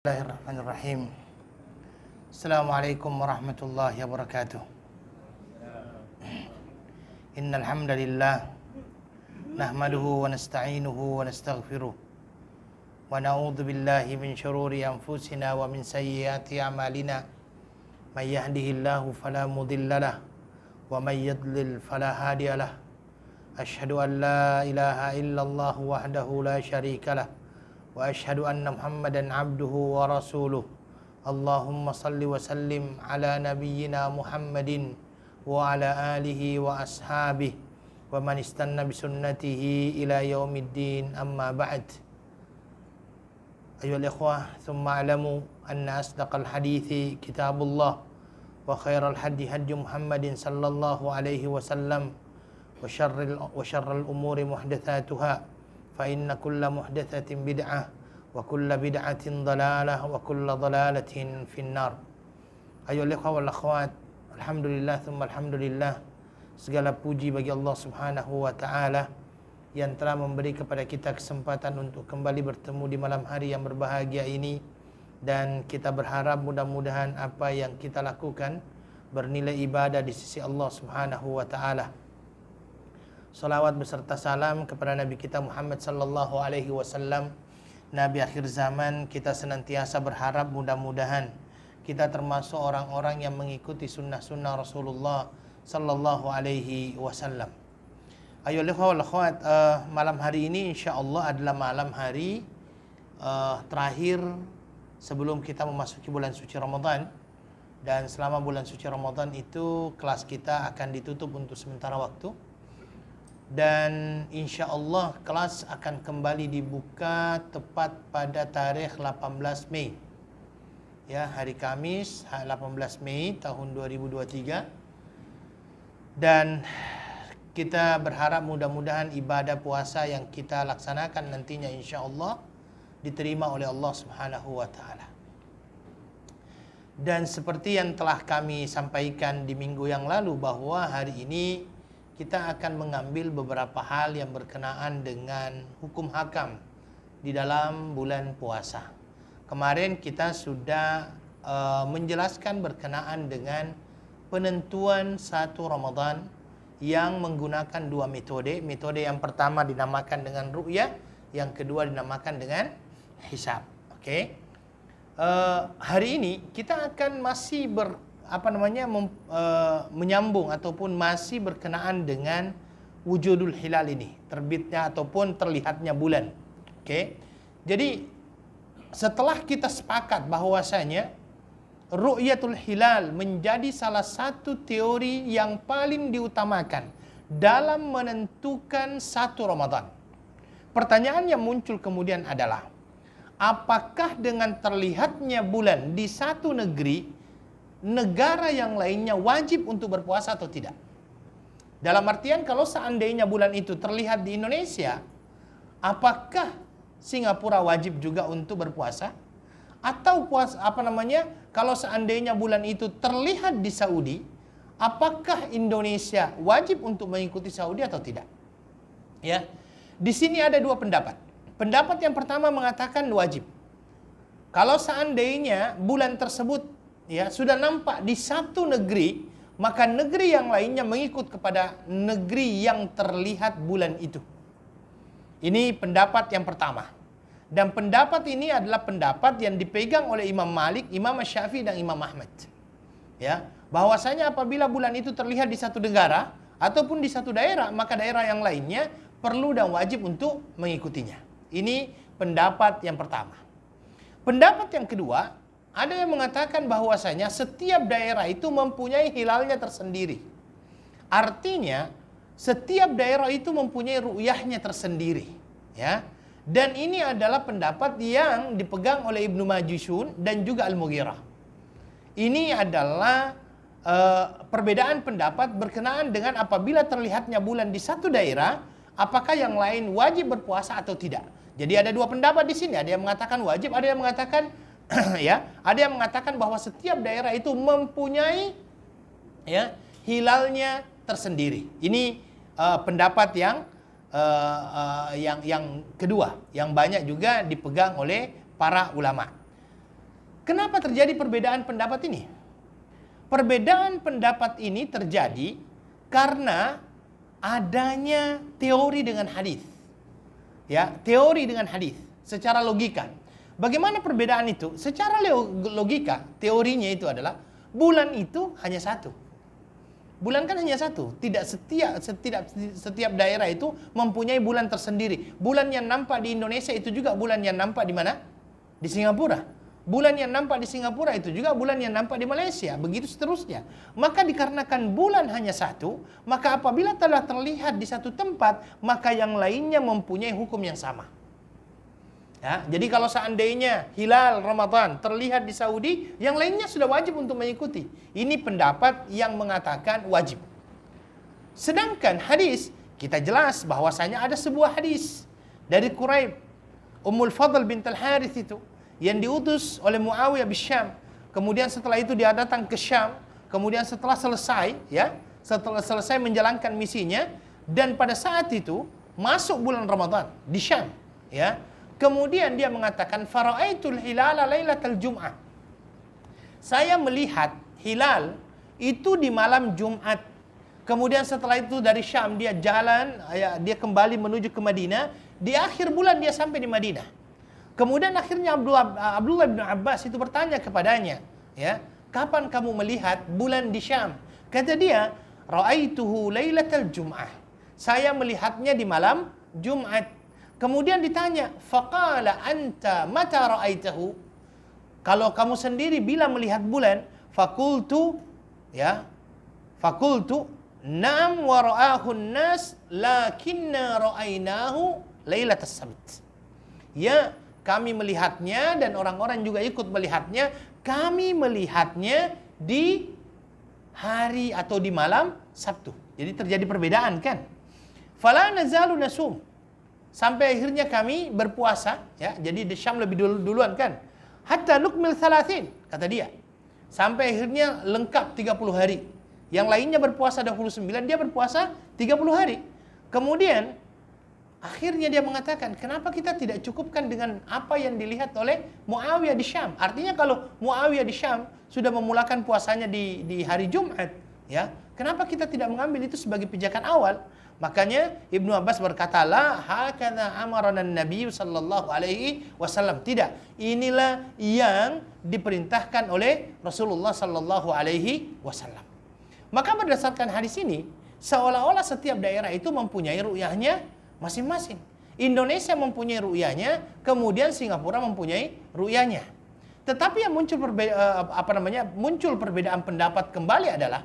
Bismillahirrahmanirrahim. Assalamualaikum warahmatullahi wabarakatuh. Innal hamdalillah nahmaduhu wa nasta'inuhu wa nastaghfiruh wa na'udzu billahi min shururi anfusina wa min sayyiati a'malina. May yahdihillahu fala mudhillalah wa may yudlil fala hadiyalah. Asyhadu an la ilaha illallah wahdahu la syarikalah wa asyhadu anna Muhammadan abduhu wa rasuluh. Allahumma salli wa sallim ala nabiyyina Muhammadin wa ala alihi wa ashabihi wa man istanna bi sunnatihi ila yaumiddin, amma ba'd. Ayyuhal ikhwah, thumma alamu anna asdaqal hadithi kitabullah wa khairal hadi hadi Muhammadin sallallahu alaihi wasallam wa syarrul umuri muhdatsatuha fa inna kulla muhdatsatin bid'ah wa kulla bid'atin dhalalah wa kulla dhalalatin finnar. Ayyuhal ikhwah wal akhwat, alhamdulillah thumma alhamdulillah, segala puji bagi Allah Subhanahu wa taala yang telah memberi kepada kita kesempatan untuk kembali bertemu di malam hari yang berbahagia ini, dan kita berharap mudah-mudahan apa yang kita lakukan bernilai ibadah di sisi Allah Subhanahu wa taala. Salawat beserta salam kepada Nabi kita Muhammad sallallahu alaihi wasallam, Nabi akhir zaman. Kita senantiasa berharap mudah-mudahan kita termasuk orang-orang yang mengikuti sunnah-sunnah Rasulullah sallallahu alaihi wasallam. Ayolah wal akhwat, malam hari ini insyaallah adalah malam hari terakhir sebelum kita memasuki bulan suci Ramadan. Dan selama bulan suci Ramadan itu kelas kita akan ditutup untuk sementara waktu. Dan insya Allah kelas akan kembali dibuka tepat pada tarikh 18 Mei. Ya, hari Kamis 18 Mei tahun 2023. Dan kita berharap mudah-mudahan ibadah puasa yang kita laksanakan nantinya insya Allah diterima oleh Allah Subhanahu wa taala. Dan seperti yang telah kami sampaikan di minggu yang lalu, bahwa hari ini kita akan mengambil beberapa hal yang berkenaan dengan hukum hakam di dalam bulan puasa. Kemarin kita sudah menjelaskan berkenaan dengan penentuan satu Ramadan yang menggunakan dua metode. Metode yang pertama dinamakan dengan ru'yah, yang kedua dinamakan dengan hisab. Oke. Hari ini kita akan masih menyambung ataupun masih berkenaan dengan wujudul hilal ini, terbitnya ataupun terlihatnya bulan. Oke. Jadi setelah kita sepakat bahwasanya ru'yatul hilal menjadi salah satu teori yang paling diutamakan dalam menentukan satu Ramadan, pertanyaan yang muncul kemudian adalah, apakah dengan terlihatnya bulan di satu negeri, negara yang lainnya wajib untuk berpuasa atau tidak? Dalam artian, kalau seandainya bulan itu terlihat di Indonesia, apakah Singapura wajib juga untuk berpuasa? Atau kalau seandainya bulan itu terlihat di Saudi, apakah Indonesia wajib untuk mengikuti Saudi atau tidak? Ya. Di sini ada dua pendapat. Pendapat yang pertama mengatakan wajib. Kalau seandainya bulan tersebut sudah nampak di satu negeri, maka negeri yang lainnya mengikut kepada negeri yang terlihat bulan itu. Ini pendapat yang pertama. Dan pendapat ini adalah pendapat yang dipegang oleh Imam Malik, Imam Syafi'i, dan Imam Ahmad. Ya, bahwasanya apabila bulan itu terlihat di satu negara ataupun di satu daerah, maka daerah yang lainnya perlu dan wajib untuk mengikutinya. Ini pendapat yang pertama. Pendapat yang kedua, ada yang mengatakan bahwasanya setiap daerah itu mempunyai hilalnya tersendiri. Artinya, setiap daerah itu mempunyai ru'yahnya tersendiri. Ya. Dan ini adalah pendapat yang dipegang oleh Ibnu Majishun dan juga Al-Mughirah. Ini adalah perbedaan pendapat berkenaan dengan apabila terlihatnya bulan di satu daerah, apakah yang lain wajib berpuasa atau tidak. Jadi ada dua pendapat di sini. Ada yang mengatakan wajib, ada yang mengatakan ada yang mengatakan bahwa setiap daerah itu mempunyai hilalnya tersendiri. Ini pendapat yang kedua, yang banyak juga dipegang oleh para ulama. Kenapa terjadi perbedaan pendapat ini? Perbedaan pendapat ini terjadi karena adanya teori dengan hadis. Ya, teori dengan hadis secara logika. Bagaimana perbedaan itu? Secara logika, teorinya itu adalah bulan itu hanya satu. Bulan kan hanya satu. Tidak setiap daerah itu mempunyai bulan tersendiri. Bulan yang nampak di Indonesia itu juga bulan yang nampak di mana? Di Singapura. Bulan yang nampak di Singapura itu juga bulan yang nampak di Malaysia. Begitu seterusnya. Maka dikarenakan bulan hanya satu, maka apabila telah terlihat di satu tempat, maka yang lainnya mempunyai hukum yang sama. Ya, jadi kalau seandainya hilal Ramadan terlihat di Saudi, yang lainnya sudah wajib untuk mengikuti. Ini pendapat yang mengatakan wajib. Sedangkan hadis, kita jelas bahwasanya ada sebuah hadis dari Quraib, Ummul Fadl bint Al-Harith itu, yang diutus oleh Muawiyah di Syam. Kemudian setelah itu dia datang ke Syam. Kemudian setelah selesai menjalankan misinya, dan pada saat itu masuk bulan Ramadan di Syam, ya. Kemudian dia mengatakan fara'aitul hilala lailatal jum'ah. Saya melihat hilal itu di malam Jumat. Kemudian setelah itu dari Syam dia jalan, dia kembali menuju ke Madinah. Di akhir bulan dia sampai di Madinah. Kemudian akhirnya Abdullah bin Abbas itu bertanya kepadanya, ya, kapan kamu melihat bulan di Syam? Kata dia, ra'aituhu lailatal jum'ah. Saya melihatnya di malam Jumat. Kemudian ditanya, faqala anta mata ra'aitahu? Kalau kamu sendiri bila melihat bulan, fakultu na'am wa ra'ahu an-nas lakinna ra'ainahu lailatas sabt. Ya, kami melihatnya dan orang-orang juga ikut melihatnya. Kami melihatnya di hari atau di malam Sabtu. Jadi terjadi perbedaan kan. Fala nazalu nasum. Sampai akhirnya kami berpuasa, ya. Jadi di Syam lebih duluan kan. Hatta nukmil 30, kata dia. Sampai akhirnya lengkap 30 hari. Yang lainnya berpuasa 29, dia berpuasa 30 hari. Kemudian akhirnya dia mengatakan, kenapa kita tidak cukupkan dengan apa yang dilihat oleh Muawiyah di Syam? Artinya kalau Muawiyah di Syam sudah memulakan puasanya di hari Jumat, ya, kenapa kita tidak mengambil itu sebagai pijakan awal? Makanya Ibnu Abbas berkata, la hakadha amarana Nabi sallallahu alaihi wasallam. Tidak, inilah yang diperintahkan oleh Rasulullah sallallahu alaihi wasallam. Maka berdasarkan hadis ini, seolah-olah setiap daerah itu mempunyai ru'yahnya masing-masing. Indonesia mempunyai ru'yahnya, kemudian Singapura mempunyai ru'yahnya. Tetapi yang muncul perbedaan pendapat kembali adalah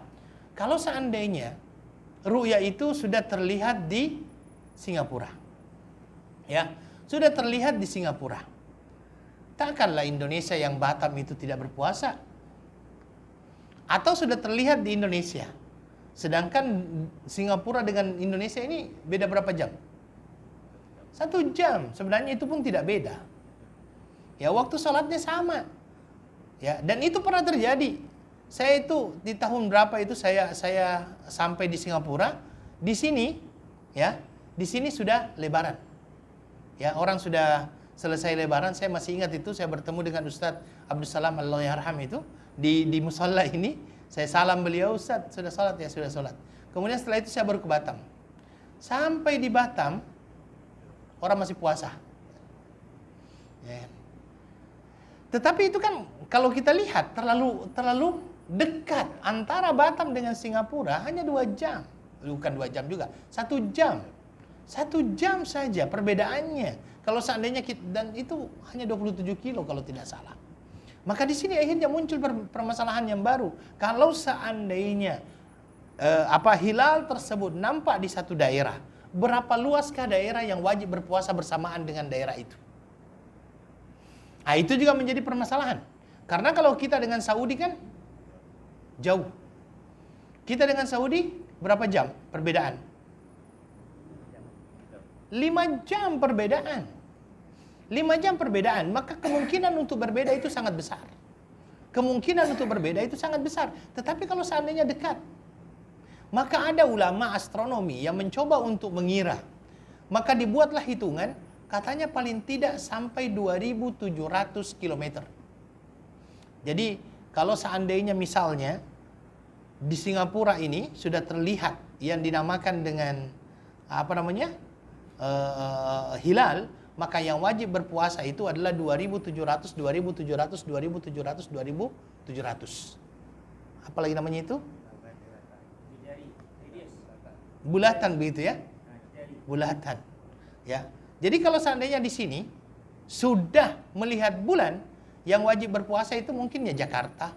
kalau seandainya ru'yah itu sudah terlihat di Singapura. Ya, sudah terlihat di Singapura. Takkanlah Indonesia yang Batam itu tidak berpuasa? Atau sudah terlihat di Indonesia. Sedangkan Singapura dengan Indonesia ini beda berapa jam? 1 jam, sebenarnya itu pun tidak beda. Ya, waktu sholatnya sama. Ya, dan itu pernah terjadi. Saya itu di tahun berapa itu saya sampai di Singapura, di sini, ya, di sini sudah Lebaran. Ya, orang sudah selesai Lebaran. Saya masih ingat itu, saya bertemu dengan Ustadz Abdul Salam Allahyarham itu di musola ini. Saya salam beliau, Ustadz sudah sholat ya, sudah sholat. Kemudian setelah itu saya baru ke Batam. Sampai di Batam, orang masih puasa. Ya. Tetapi itu kan kalau kita lihat terlalu dekat antara Batam dengan Singapura, hanya 2 jam. Bukan 2 jam juga, 1 jam. 1 jam saja perbedaannya. Kalau seandainya dan itu hanya 27 kilo kalau tidak salah. Maka di sini akhirnya muncul permasalahan yang baru. Kalau seandainya hilal tersebut nampak di satu daerah, berapa luaskah daerah yang wajib berpuasa bersamaan dengan daerah itu? Nah, itu juga menjadi permasalahan. Karena kalau kita dengan Saudi kan jauh. Kita dengan Saudi berapa jam perbedaan? 5 jam perbedaan. 5 jam perbedaan, maka kemungkinan untuk berbeda itu sangat besar. Kemungkinan untuk berbeda itu sangat besar. Tetapi kalau seandainya dekat, maka ada ulama astronomi yang mencoba untuk mengira. Maka dibuatlah hitungan, katanya paling tidak sampai 2.700 km. Jadi kalau seandainya misalnya di Singapura ini sudah terlihat yang dinamakan dengan apa namanya hilal, maka yang wajib berpuasa itu adalah 2.700, 2.700, 2.700, 2.700. Apalagi namanya itu? Bulatan begitu ya? Bulatan. Ya. Jadi kalau seandainya di sini sudah melihat bulan, yang wajib berpuasa itu mungkin ya Jakarta.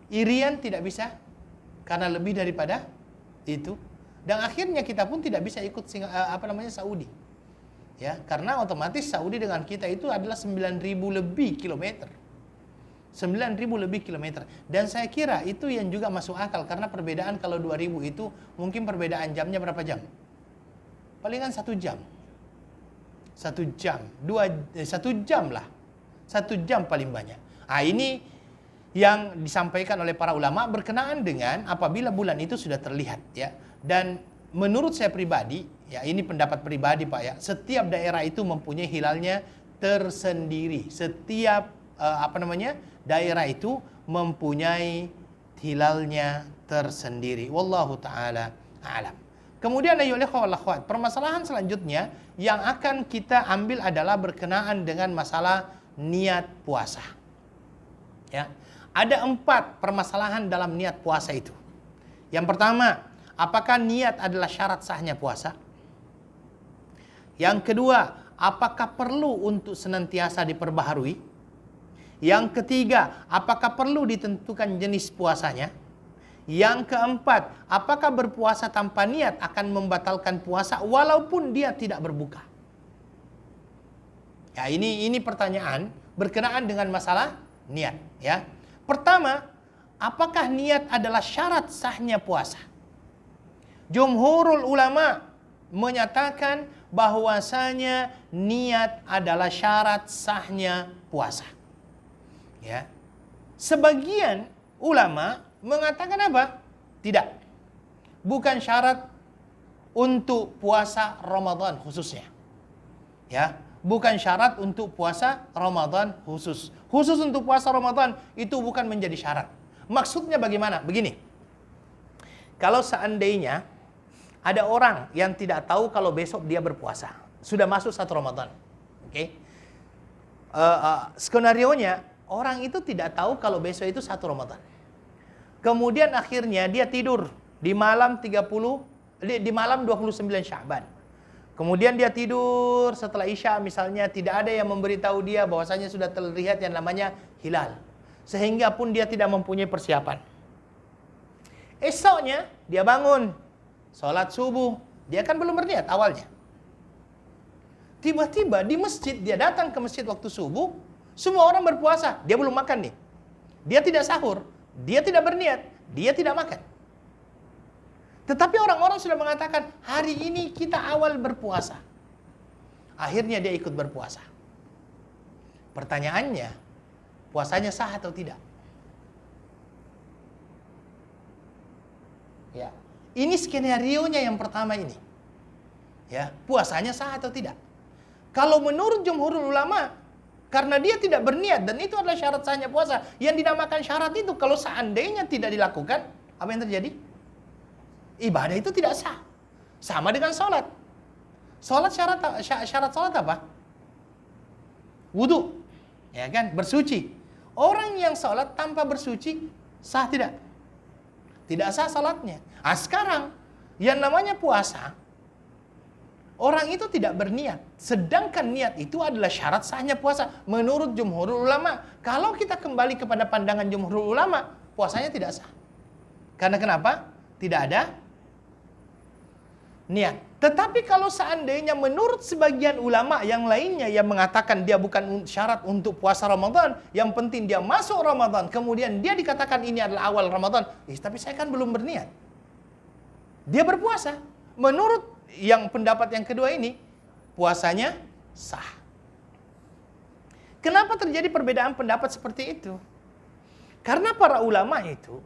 Irian tidak bisa karena lebih daripada itu. Dan akhirnya kita pun tidak bisa ikut Saudi. Ya, karena otomatis Saudi dengan kita itu adalah 9.000 lebih kilometer. 9.000 lebih kilometer. Dan saya kira itu yang juga masuk akal karena perbedaan kalau 2.000 itu mungkin perbedaan jamnya berapa jam? Palingan 1 jam. 1 jam, 1 jam lah. 1 jam paling banyak. Nah, ini yang disampaikan oleh para ulama berkenaan dengan apabila bulan itu sudah terlihat ya. Dan menurut saya pribadi, ya ini pendapat pribadi Pak ya, setiap daerah itu mempunyai hilalnya tersendiri. Setiap daerah itu mempunyai hilalnya tersendiri. Wallahu taala a'lam. Kemudian ayolah akhwat, permasalahan selanjutnya yang akan kita ambil adalah berkenaan dengan masalah niat puasa. Ya. Ada 4 permasalahan dalam niat puasa itu. Yang pertama, apakah niat adalah syarat sahnya puasa? Yang kedua, apakah perlu untuk senantiasa diperbaharui? Yang ketiga, apakah perlu ditentukan jenis puasanya? Yang keempat, apakah berpuasa tanpa niat akan membatalkan puasa walaupun dia tidak berbuka? Ya, ini pertanyaan berkenaan dengan masalah niat, ya. Pertama, apakah niat adalah syarat sahnya puasa? Jumhurul ulama menyatakan bahwasanya niat adalah syarat sahnya puasa. Ya. Sebagian ulama mengatakan apa? Tidak. Bukan syarat untuk puasa Ramadan khususnya. Ya, bukan syarat untuk puasa Ramadan khusus. Khusus untuk puasa Ramadan itu bukan menjadi syarat. Maksudnya bagaimana? Begini. Kalau seandainya ada orang yang tidak tahu kalau besok dia berpuasa, sudah masuk 1 Ramadan. Oke. Skenarionya orang itu tidak tahu kalau besok itu 1 Ramadan. Kemudian akhirnya dia tidur di malam 29 Sya'ban. Kemudian dia tidur setelah Isya misalnya, tidak ada yang memberitahu dia bahwasanya sudah terlihat yang namanya hilal. Sehingga pun dia tidak mempunyai persiapan. Esoknya dia bangun, sholat subuh, dia kan belum berniat awalnya. Tiba-tiba di masjid, dia datang ke masjid waktu subuh, semua orang berpuasa, dia belum makan nih. Dia tidak sahur, dia tidak berniat, dia tidak makan. Tetapi orang-orang sudah mengatakan, hari ini kita awal berpuasa. Akhirnya dia ikut berpuasa. Pertanyaannya, puasanya sah atau tidak? Ya, ini skenarionya yang pertama ini. Ya, puasanya sah atau tidak? Kalau menurut jumhurul ulama, karena dia tidak berniat dan itu adalah syarat sahnya puasa, yang dinamakan syarat itu kalau seandainya tidak dilakukan, apa yang terjadi? Ibadah itu tidak sah. Sama dengan sholat. Sholat syarat sholat apa? Wudu. Ya kan? Bersuci. Orang yang sholat tanpa bersuci, sah tidak? Tidak sah sholatnya. Nah, sekarang, yang namanya puasa, orang itu tidak berniat. Sedangkan niat itu adalah syarat sahnya puasa. Menurut jumhurul ulama. Kalau kita kembali kepada pandangan jumhurul ulama, puasanya tidak sah. Karena kenapa? Tidak ada niat. Tetapi kalau seandainya menurut sebagian ulama yang lainnya yang mengatakan dia bukan syarat untuk puasa Ramadan, yang penting dia masuk Ramadan, kemudian dia dikatakan ini adalah awal Ramadan, tapi saya kan belum berniat. Dia berpuasa. Menurut yang pendapat yang kedua ini, puasanya sah. Kenapa terjadi perbedaan pendapat seperti itu? Karena para ulama itu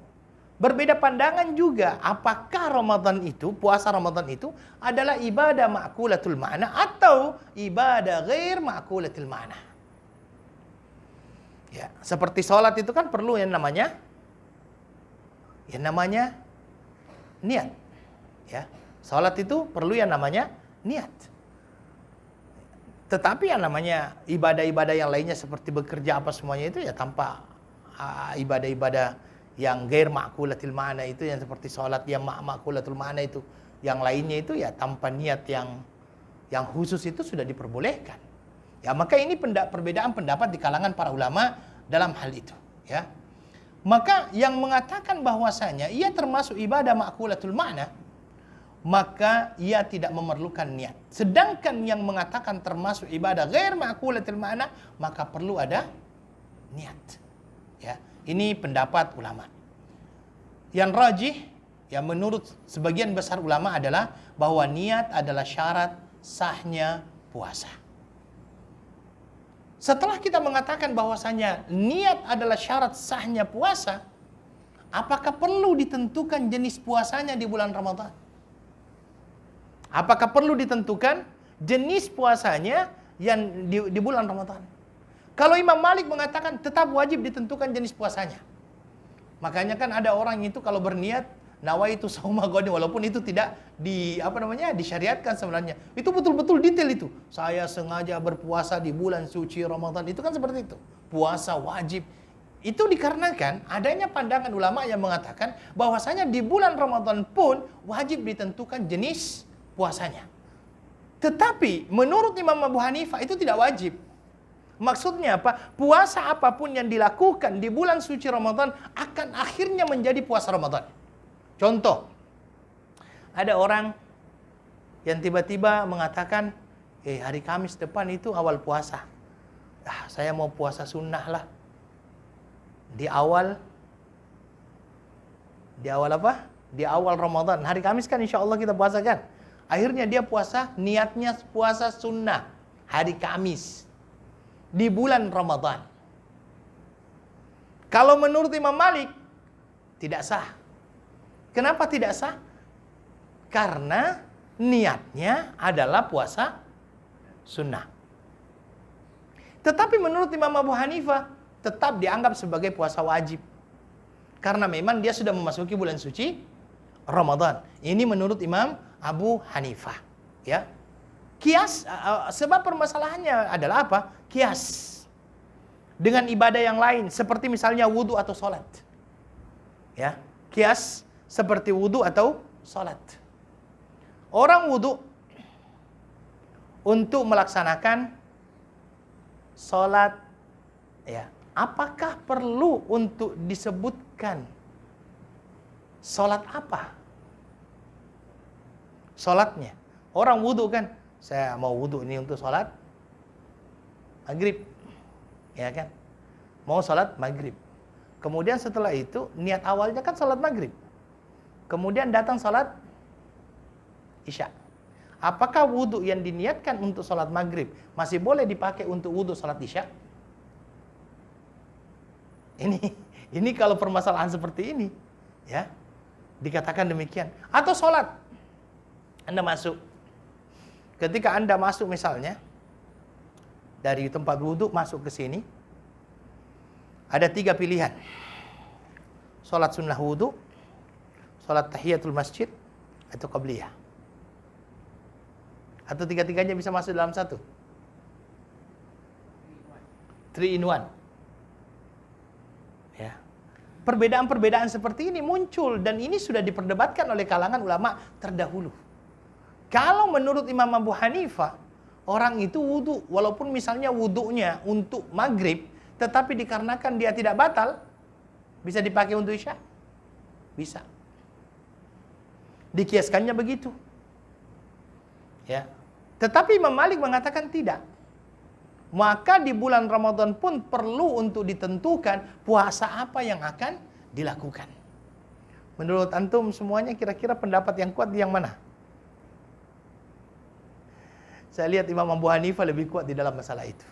berbeda pandangan juga, apakah Ramadan itu, puasa Ramadan itu adalah ibadah ma'kulatul ma'na atau ibadah ghair ma'kulatul ma'na. Ya, seperti sholat itu kan perlu yang namanya niat. Ya, sholat itu perlu yang namanya niat. Tetapi yang namanya ibadah-ibadah yang lainnya seperti bekerja apa semuanya itu ya tanpa ibadah-ibadah yang gair ma'kulatil ma'na itu, yang seperti sholat yang ma'kulatul ma'na itu, yang lainnya itu ya tanpa niat yang khusus itu sudah diperbolehkan. Ya, maka ini perbedaan pendapat di kalangan para ulama dalam hal itu, ya. Maka yang mengatakan bahwasanya ia termasuk ibadah ma'kulatul ma'na, maka ia tidak memerlukan niat. Sedangkan yang mengatakan termasuk ibadah ghair ma'kulatul ma'na, maka perlu ada niat. Ya, ini pendapat ulama. Yang rajih, yang menurut sebagian besar ulama adalah bahwa niat adalah syarat sahnya puasa. Setelah kita mengatakan bahwasanya niat adalah syarat sahnya puasa, apakah perlu ditentukan jenis puasanya di bulan Ramadan? Apakah perlu ditentukan jenis puasanya yang di bulan Ramadan? Kalau Imam Malik mengatakan tetap wajib ditentukan jenis puasanya. Makanya kan ada orang itu kalau berniat nawaitu shauma ghadin, walaupun itu tidak disyariatkan sebenarnya. Itu betul-betul detail itu. Saya sengaja berpuasa di bulan suci Ramadan. Itu kan seperti itu. Puasa wajib. Itu dikarenakan adanya pandangan ulama yang mengatakan bahwasanya di bulan Ramadan pun wajib ditentukan jenis puasanya. Tetapi menurut Imam Abu Hanifah itu tidak wajib. Maksudnya apa? Puasa apapun yang dilakukan di bulan suci Ramadan akan akhirnya menjadi puasa Ramadan. Contoh, ada orang yang tiba-tiba mengatakan, hari Kamis depan itu awal puasa. Saya mau puasa sunnah lah. Di awal apa? Di awal Ramadan. Hari Kamis kan insya Allah kita puasa kan. Akhirnya dia puasa, niatnya puasa sunnah. Hari Kamis. Di bulan Ramadan. Kalau menurut Imam Malik, tidak sah. Kenapa tidak sah? Karena niatnya adalah puasa sunnah. Tetapi menurut Imam Abu Hanifah, tetap dianggap sebagai puasa wajib. Karena memang dia sudah memasuki bulan suci Ramadan. Ini menurut Imam Abu Hanifah. Ya. Kias, sebab permasalahannya adalah apa? Kias dengan ibadah yang lain, seperti misalnya wudu atau sholat. Ya, kias seperti wudu atau sholat. Orang wudu untuk melaksanakan sholat, ya, apakah perlu untuk disebutkan sholat apa? Sholatnya. Orang wudu kan, saya mau wudu ini untuk sholat maghrib, ya kan? Mau sholat maghrib. Kemudian setelah itu niat awalnya kan sholat maghrib. Kemudian datang sholat isya. Apakah wudu yang diniatkan untuk sholat maghrib masih boleh dipakai untuk wudu sholat isya? Ini kalau permasalahan seperti ini, ya, dikatakan demikian. Atau sholat, Anda masuk. Ketika Anda masuk misalnya dari tempat wudu masuk ke sini, ada 3 pilihan. Sholat sunnah wudu, sholat tahiyatul masjid, atau qabliyah. Atau 3-tiganya bisa masuk dalam satu. 3 in 1. Ya. Perbedaan-perbedaan seperti ini muncul dan ini sudah diperdebatkan oleh kalangan ulama terdahulu. Kalau menurut Imam Abu Hanifah, orang itu wudu, walaupun misalnya wudunya untuk maghrib, tetapi dikarenakan dia tidak batal, bisa dipakai untuk isya? Bisa. Dikiaskannya begitu. Ya. Tetapi Imam Malik mengatakan tidak. Maka di bulan Ramadan pun perlu untuk ditentukan puasa apa yang akan dilakukan. Menurut antum semuanya kira-kira pendapat yang kuat di yang mana? Saya lihat Imam Abu Hanifah lebih kuat di dalam masalah itu.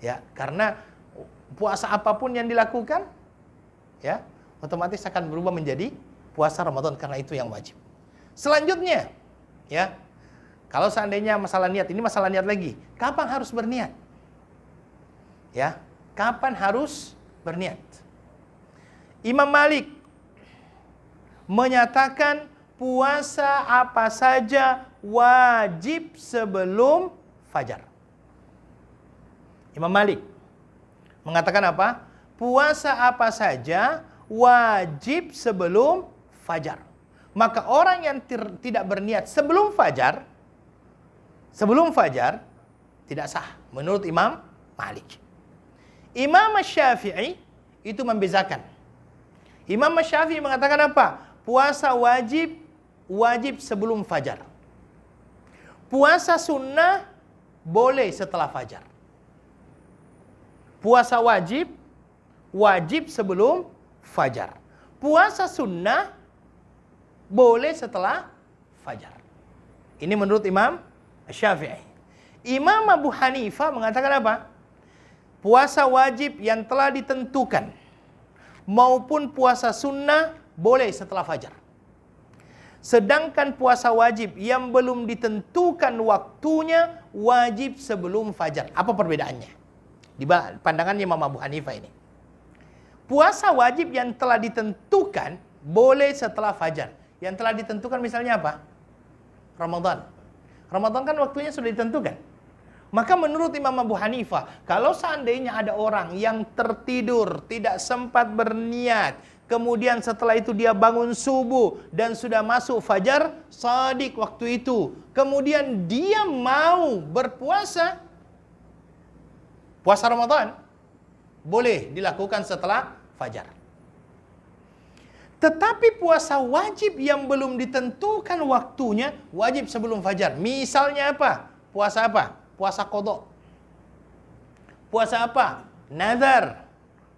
Ya, karena puasa apapun yang dilakukan, ya, otomatis akan berubah menjadi puasa Ramadan karena itu yang wajib. Selanjutnya, ya, kalau seandainya masalah niat, ini masalah niat lagi. Kapan harus berniat? Ya, kapan harus berniat. Imam Malik menyatakan puasa apa saja wajib sebelum fajar. Imam Malik mengatakan apa? Puasa apa saja wajib sebelum fajar. Maka orang yang tidak berniat sebelum fajar tidak sah menurut Imam Malik. Imam Syafi'i itu membezakan. Imam Syafi'i mengatakan apa? Puasa wajib sebelum fajar. Puasa sunnah boleh setelah fajar. Puasa wajib sebelum fajar. Puasa sunnah boleh setelah fajar. Ini menurut Imam Syafi'i. Imam Abu Hanifah mengatakan apa? Puasa wajib yang telah ditentukan maupun puasa sunnah boleh setelah fajar. Sedangkan puasa wajib yang belum ditentukan waktunya wajib sebelum fajar. Apa perbedaannya? Di pandangan Imam Abu Hanifah ini. Puasa wajib yang telah ditentukan boleh setelah fajar. Yang telah ditentukan misalnya apa? Ramadan. Ramadan kan waktunya sudah ditentukan. Maka menurut Imam Abu Hanifah, kalau seandainya ada orang yang tertidur, tidak sempat berniat, kemudian setelah itu dia bangun subuh dan sudah masuk fajar shadiq waktu itu, kemudian dia mau berpuasa, puasa Ramadan boleh dilakukan setelah fajar. Tetapi puasa wajib yang belum ditentukan waktunya wajib sebelum fajar. Misalnya apa? Puasa apa? Puasa qadha. Puasa apa? Nazar.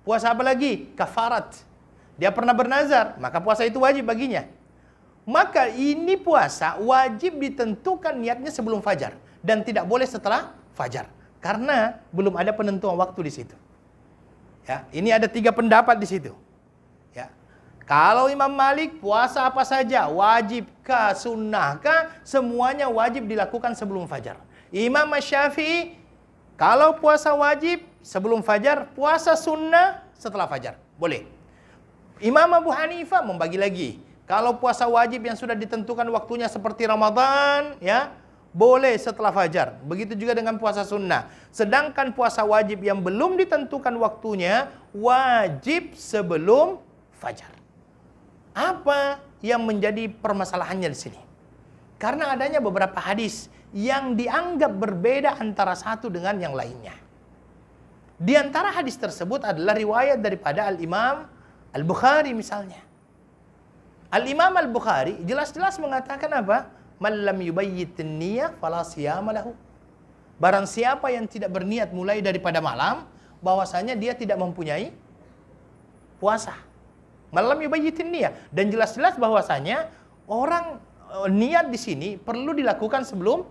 Puasa apa lagi? Kafarat. Dia pernah bernazar, maka puasa itu wajib baginya. Maka ini puasa wajib ditentukan niatnya sebelum fajar dan tidak boleh setelah fajar karena belum ada penentuan waktu di situ. Ya, ini ada 3 pendapat di situ. Ya. Kalau Imam Malik puasa apa saja, wajibkah, sunnahkah, semuanya wajib dilakukan sebelum fajar. Imam Syafi'i kalau puasa wajib sebelum fajar, puasa sunnah setelah fajar. Boleh. Imam Abu Hanifah membagi lagi. Kalau puasa wajib yang sudah ditentukan waktunya seperti Ramadan, ya, boleh setelah fajar. Begitu juga dengan puasa sunnah. Sedangkan puasa wajib yang belum ditentukan waktunya, wajib sebelum fajar. Apa yang menjadi permasalahannya di sini? Karena adanya beberapa hadis yang dianggap berbeda antara satu dengan yang lainnya. Di antara hadis tersebut adalah riwayat daripada Al-Imam Al-Bukhari misalnya. Al-Imam Al-Bukhari jelas-jelas mengatakan apa? Man lam yubayyitin niyah fala siyama lahu. Barang siapa yang tidak berniat mulai daripada malam, bahwasanya dia tidak mempunyai puasa. Man lam yubayyitin niyah. Dan jelas-jelas bahwasanya orang niat di sini perlu dilakukan sebelum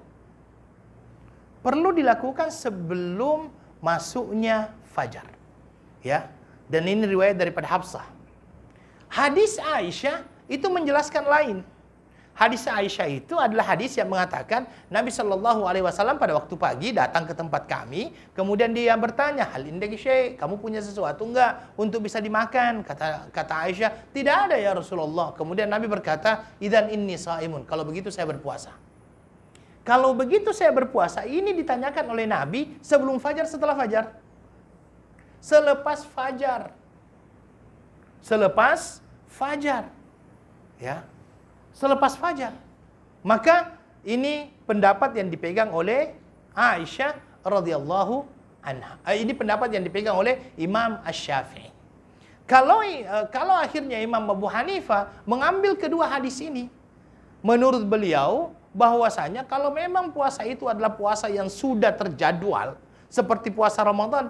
masuknya fajar. Ya. Dan ini riwayat daripada Hafsah. Hadis Aisyah itu menjelaskan lain. Hadis Aisyah itu adalah hadis yang mengatakan Nabi SAW pada waktu pagi datang ke tempat kami, kemudian dia bertanya, hal indaki syai', kamu punya sesuatu enggak untuk bisa dimakan? Kata Aisyah, tidak ada ya Rasulullah. Kemudian Nabi berkata, idzan inni shaimun, kalau begitu saya berpuasa. Kalau begitu saya berpuasa, ini ditanyakan oleh Nabi sebelum fajar, setelah fajar? Selepas fajar. Selepas fajar. Ya. Selepas fajar. Maka ini pendapat yang dipegang oleh Aisyah radhiyallahu anha. Ini pendapat yang dipegang oleh Imam Asy-Syafi'i. Kalau akhirnya Imam Abu Hanifah mengambil kedua hadis ini, menurut beliau bahwasanya kalau memang puasa itu adalah puasa yang sudah terjadwal seperti puasa Ramadan,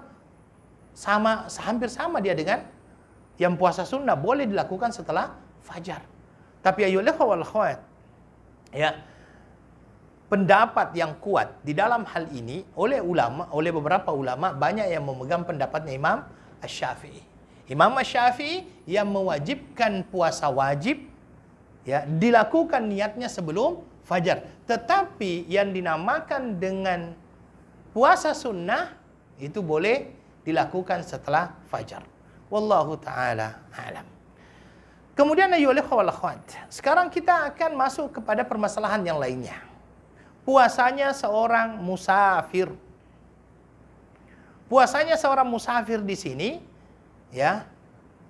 hampir sama dia dengan yang puasa sunnah, boleh dilakukan setelah fajar. Tapi ayolah wal khawat, ya, pendapat yang kuat di dalam hal ini oleh beberapa ulama, banyak yang memegang pendapatnya Imam Asy-Syafi'i. Imam Asy-Syafi'i yang mewajibkan puasa wajib, ya, dilakukan niatnya sebelum fajar. Tetapi yang dinamakan dengan puasa sunnah itu boleh dilakukan setelah fajar. Wallahu ta'ala alam. Kemudian ayyuhal ikhwah wal akhwat, sekarang kita akan masuk kepada permasalahan yang lainnya. Puasanya seorang musafir. Puasanya seorang musafir di sini, ya,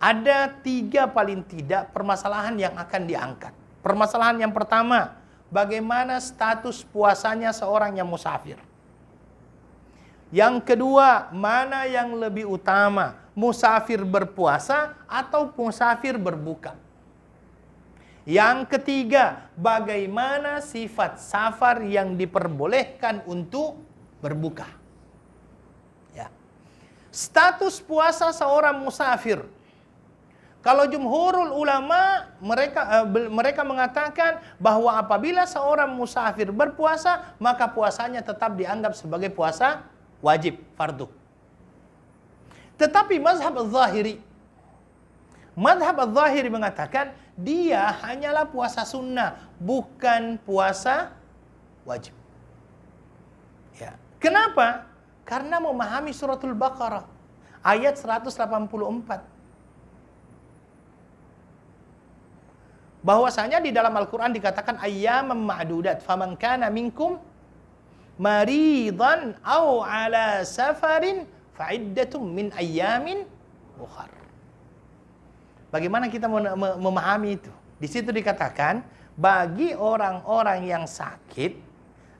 ada 3 paling tidak permasalahan yang akan diangkat. Permasalahan yang pertama, bagaimana status puasanya seorang yang musafir. Yang kedua, mana yang lebih utama, musafir berpuasa atau musafir berbuka. Yang ketiga, bagaimana sifat safar yang diperbolehkan untuk berbuka. Ya. Status puasa seorang musafir. Kalau jumhurul ulama, mereka mengatakan bahwa apabila seorang musafir berpuasa, maka puasanya tetap dianggap sebagai puasa wajib, fardu. Tetapi mazhab al-Zahiri mengatakan dia hanyalah puasa sunnah, bukan puasa wajib. Ya. Kenapa? Karena memahami suratul Baqarah ayat 184. Bahwasanya di dalam Al-Quran dikatakan ayyaman ma'dudat, faman kana minkum maridan aw ala safarin fa'iddatum min ayyamin ukhar. Bagaimana kita memahami itu? Di situ dikatakan bagi orang-orang yang sakit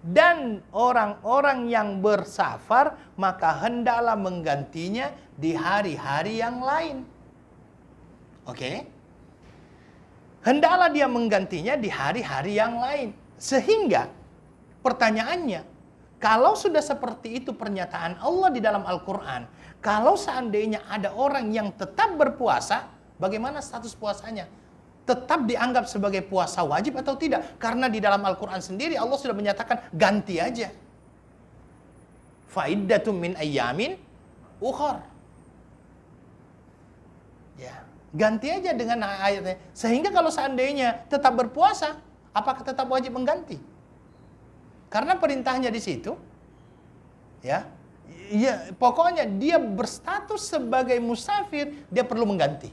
dan orang-orang yang bersafar, maka hendaklah menggantinya di hari-hari yang lain. Oke? Hendaklah dia menggantinya di hari-hari yang lain. Sehingga pertanyaannya, kalau sudah seperti itu pernyataan Allah di dalam Al-Quran, kalau seandainya ada orang yang tetap berpuasa, bagaimana status puasanya? Tetap dianggap sebagai puasa wajib atau tidak? Karena di dalam Al-Quran sendiri Allah sudah menyatakan ganti aja. Fa'iddatum min ayyamin ukhar. Ya, ganti aja dengan ayatnya. Sehingga kalau seandainya tetap berpuasa, apakah tetap wajib mengganti? Karena perintahnya di situ, ya, pokoknya dia berstatus sebagai musafir, dia perlu mengganti.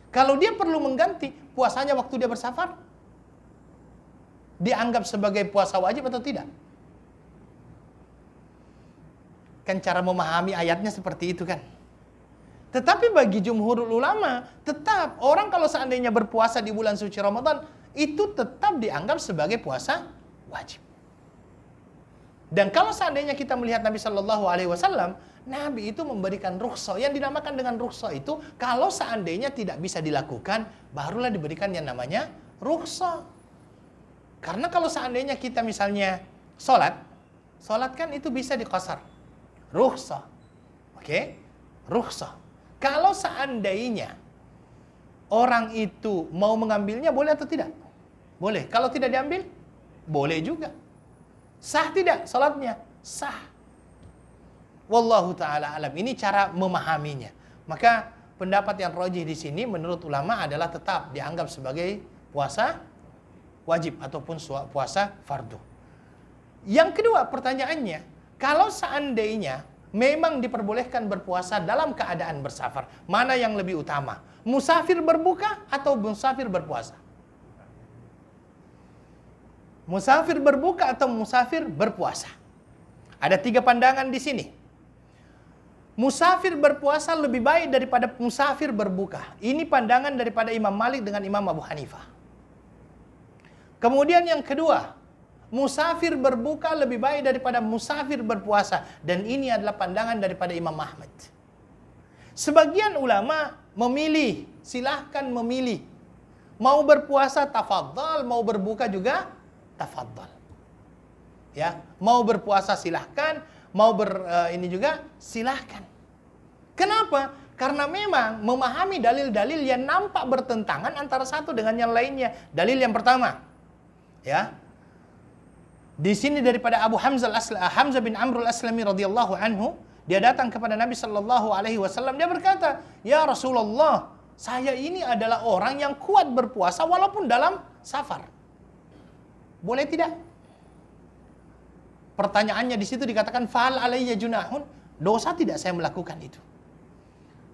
Kalau dia perlu mengganti, puasanya waktu dia bersafar, dianggap sebagai puasa wajib atau tidak? Kan cara memahami ayatnya seperti itu kan. Tetapi bagi jumhurul ulama, tetap orang kalau seandainya berpuasa di bulan suci Ramadan, itu tetap dianggap sebagai puasa wajib. Dan kalau seandainya kita melihat Nabi Shallallahu Alaihi Wasallam, Nabi itu memberikan rukhsah. Yang dinamakan dengan rukhsah itu, kalau seandainya tidak bisa dilakukan, barulah diberikan yang namanya rukhsah. Karena kalau seandainya kita misalnya sholat kan itu bisa diqasar. Rukhsah. Oke? Rukhsah. Kalau seandainya orang itu mau mengambilnya, boleh atau tidak? Boleh. Kalau tidak diambil, boleh juga. Sah tidak salatnya? Sah. Wallahu ta'ala alam. Ini cara memahaminya. Maka pendapat yang rajih di sini menurut ulama adalah tetap dianggap sebagai puasa wajib ataupun puasa fardu. Yang kedua pertanyaannya, kalau seandainya memang diperbolehkan berpuasa dalam keadaan bersafar, mana yang lebih utama? Musafir berbuka atau musafir berpuasa? Musafir berbuka atau musafir berpuasa? Ada 3 pandangan di sini. Musafir berpuasa lebih baik daripada musafir berbuka. Ini pandangan daripada Imam Malik dengan Imam Abu Hanifah. Kemudian yang kedua, musafir berbuka lebih baik daripada musafir berpuasa. Dan ini adalah pandangan daripada Imam Ahmad. Sebagian ulama memilih, silahkan memilih. Mau berpuasa tafadhal, mau berbuka juga tafadhal. Ya, mau berpuasa silahkan, mau ini juga silahkan. Kenapa? Karena memang memahami dalil-dalil yang nampak bertentangan antara satu dengan yang lainnya. Dalil yang pertama, ya, di sini daripada Abu Hamzah bin Amr al-Aslami radhiyallahu anhu, dia datang kepada Nabi sallallahu alaihi wasallam, dia berkata, "Ya Rasulullah, saya ini adalah orang yang kuat berpuasa walaupun dalam safar. Boleh tidak?" Pertanyaannya di situ dikatakan, "Fa'al alayya junahun?" Dosa tidak saya melakukan itu.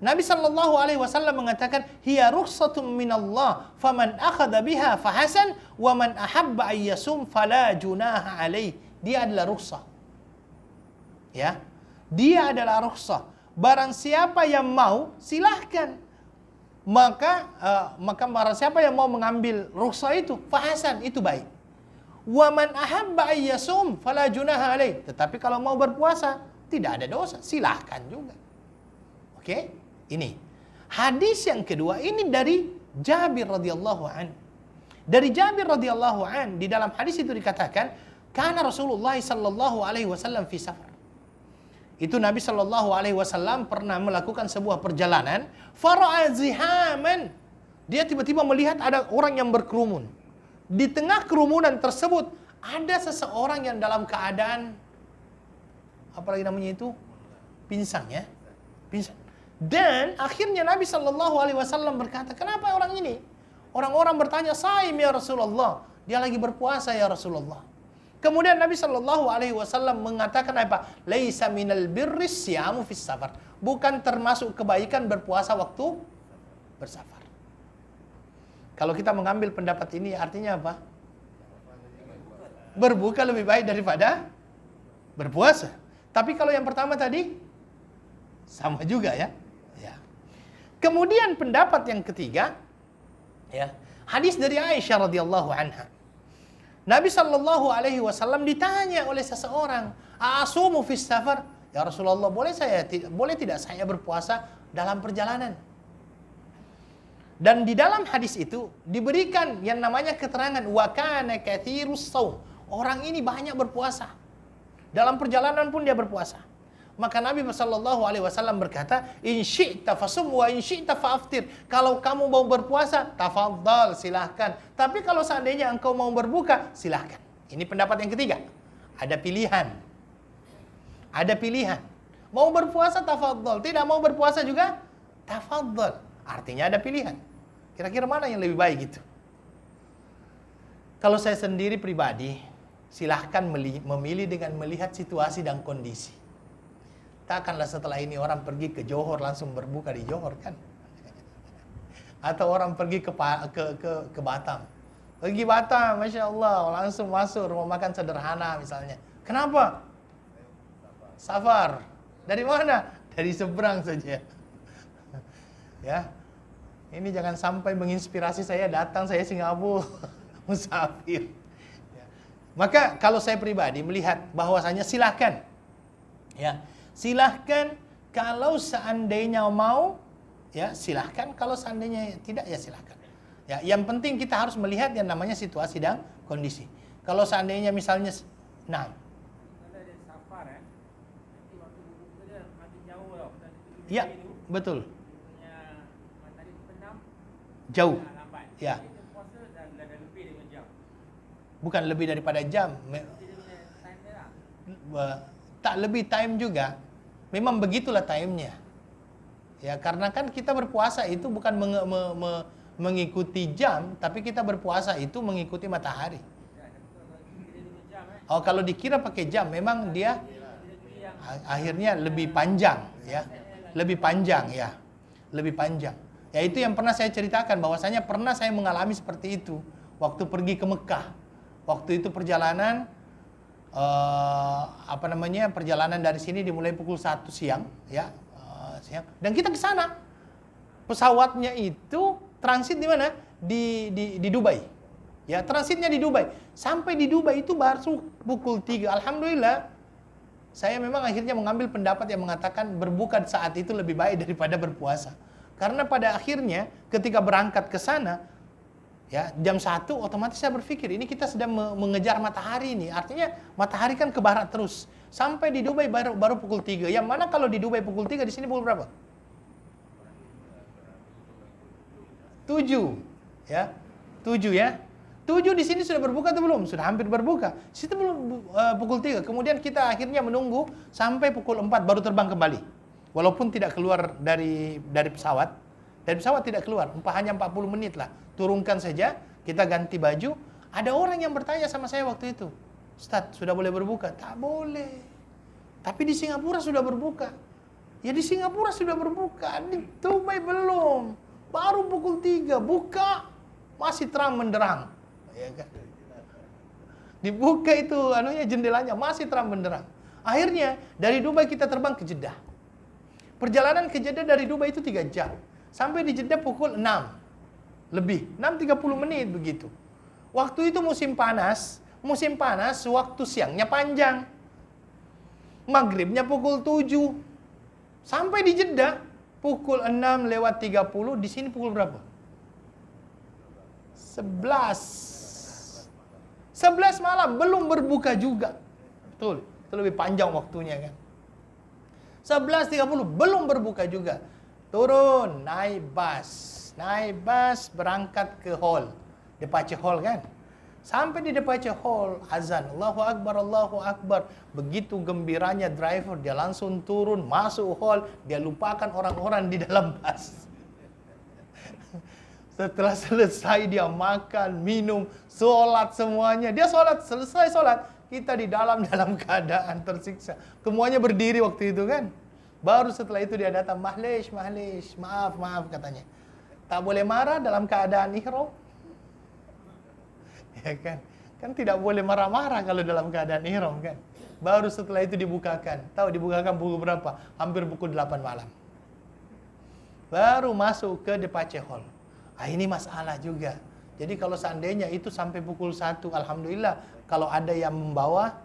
Nabi sallallahu alaihi wasallam mengatakan, "Hiya rukhsatun minallah, faman akhadha biha fahasan, wa man ahabba ay yasum fala junaha alaih." Dia adalah rukhsah. Ya. Dia adalah rukhsah. Barang siapa yang mau, silahkan. Maka barang siapa yang mau mengambil rukhsah itu, fahasan, itu baik. Wa man ahabba ay yasum fala junaha alaih. Tetapi kalau mau berpuasa, tidak ada dosa, silahkan juga. Oke? Ini. Hadis yang kedua ini dari Jabir radhiyallahu an. Dari Jabir radhiyallahu an, di dalam hadis itu dikatakan, kana Rasulullah sallallahu alaihi wasallam fi safar. Itu Nabi sallallahu alaihi wasallam pernah melakukan sebuah perjalanan, fara'a zihaman. Dia tiba-tiba melihat ada orang yang berkerumun. Di tengah kerumunan tersebut ada seseorang yang dalam keadaan apalagi namanya itu? Pingsan ya. Pingsan. Dan akhirnya Nabi sallallahu alaihi wasallam berkata, "Kenapa orang ini?" Orang-orang bertanya, "Saim ya Rasulullah." Dia lagi berpuasa ya Rasulullah. Kemudian Nabi sallallahu alaihi wasallam mengatakan apa? "Laisa minal birri syamu fis safar." Bukan termasuk kebaikan berpuasa waktu bersafar. Kalau kita mengambil pendapat ini artinya apa? Berbuka lebih baik daripada berpuasa. Tapi kalau yang pertama tadi sama juga ya. Kemudian pendapat yang ketiga, ya, hadis dari Aisyah radhiyallahu anha. Nabi sallallahu alaihi wasallam ditanya oleh seseorang, "A'asumu fis safar?" Ya Rasulullah, boleh tidak saya berpuasa dalam perjalanan? Dan di dalam hadis itu diberikan yang namanya keterangan wa kana katsirus shaum. Orang ini banyak berpuasa. Dalam perjalanan pun dia berpuasa. Maka Nabi sallallahu alaihi wasallam berkata, "In syi'ta fasum wa in syi'ta fa'aftir." Kalau kamu mau berpuasa, tafadhal, silahkan. Tapi kalau seandainya engkau mau berbuka, silahkan. Ini pendapat yang ketiga. Ada pilihan. Ada pilihan. Mau berpuasa, tafadhal. Tidak mau berpuasa juga, tafadhal. Artinya ada pilihan. Kira-kira mana yang lebih baik itu? Kalau saya sendiri pribadi, silahkan memilih dengan melihat situasi dan kondisi. Takkanlah setelah ini orang pergi ke Johor langsung berbuka di Johor kan? Atau orang pergi ke Batam. Pergi Batam, Masya Allah, langsung masuk rumah makan sederhana misalnya. Kenapa? Safar. Dari mana? Dari seberang saja. Ya. Ini jangan sampai menginspirasi saya datang, saya Singapura musafir. Ya. Maka kalau saya pribadi melihat bahwasanya silahkan. Ya. Silahkan kalau seandainya mau, ya silahkan. Kalau seandainya tidak, ya silahkan. Ya, yang penting kita harus melihat yang namanya situasi dan kondisi. Kalau seandainya misalnya, nah, ya betul, jauh, ya, bukan lebih daripada jam, tak lebih time juga. Memang begitulah time-nya. Ya, karena kan kita berpuasa itu bukan mengikuti jam, tapi kita berpuasa itu mengikuti matahari. Oh, kalau dikira pakai jam, memang dia akhirnya lebih panjang, ya. Lebih panjang, ya. Lebih panjang. Ya, itu yang pernah saya ceritakan, bahwasanya pernah saya mengalami seperti itu waktu pergi ke Mekah. Waktu itu perjalanan perjalanan dari sini dimulai pukul 1 siang, ya, siang. Dan kita ke sana. Pesawatnya itu transit di mana? Di Dubai. Ya, transitnya di Dubai. Sampai di Dubai itu baru pukul 3. Alhamdulillah, saya memang akhirnya mengambil pendapat yang mengatakan berbuka saat itu lebih baik daripada berpuasa. Karena pada akhirnya ketika berangkat ke sana, ya, jam 1 otomatis saya berpikir ini kita sedang mengejar matahari ini. Artinya matahari kan ke barat terus. Sampai di Dubai baru pukul 3. Yang mana kalau di Dubai pukul 3, di sini pukul berapa? 7. Ya. 7 ya. 7 di sini sudah berbuka atau belum? Sudah hampir berbuka. Situ belum pukul 3. Kemudian kita akhirnya menunggu sampai pukul 4 baru terbang kembali. Walaupun tidak keluar dari pesawat. Dari pesawat tidak keluar, hanya 40 menit lah. Turunkan saja, kita ganti baju. Ada orang yang bertanya sama saya waktu itu, "Ustaz, sudah boleh berbuka?" Tak boleh. Tapi di Singapura sudah berbuka. Ya di Singapura sudah berbuka, di Dubai belum. Baru pukul 3 buka, masih terang menderang. Ya kan? Dibuka itu jendelanya masih terang benderang. Akhirnya dari Dubai kita terbang ke Jeddah. Perjalanan ke Jeddah dari Dubai itu 3 jam. Sampai di Jeddah pukul 6 lebih, 6.30 menit begitu. Waktu itu musim panas waktu siangnya panjang. Maghribnya pukul 7. Sampai di Jeddah pukul 6:30, di sini pukul berapa? 11 malam, belum berbuka juga. Betul, itu lebih panjang waktunya kan. 11:30 belum berbuka juga. Turun, naik bus berangkat ke hall, departure hall kan. Sampai di departure hall, azan, Allahu Akbar, Allahu Akbar. Begitu gembiranya driver, dia langsung turun, masuk hall, dia lupakan orang-orang di dalam bus. Setelah selesai dia makan, minum, sholat semuanya. Dia sholat, selesai sholat, kita di dalam keadaan tersiksa. Semuanya berdiri waktu itu kan. Baru setelah itu dia datang, mahlish, maaf katanya. Tak boleh marah dalam keadaan ihram. Ya kan? Kan tidak boleh marah-marah kalau dalam keadaan ihram kan. Baru setelah itu dibukakan. Tahu dibukakan pukul berapa? Hampir pukul 8 malam. Baru masuk ke departure hall. Ini masalah juga. Jadi kalau seandainya itu sampai pukul 1, alhamdulillah. Kalau ada yang membawa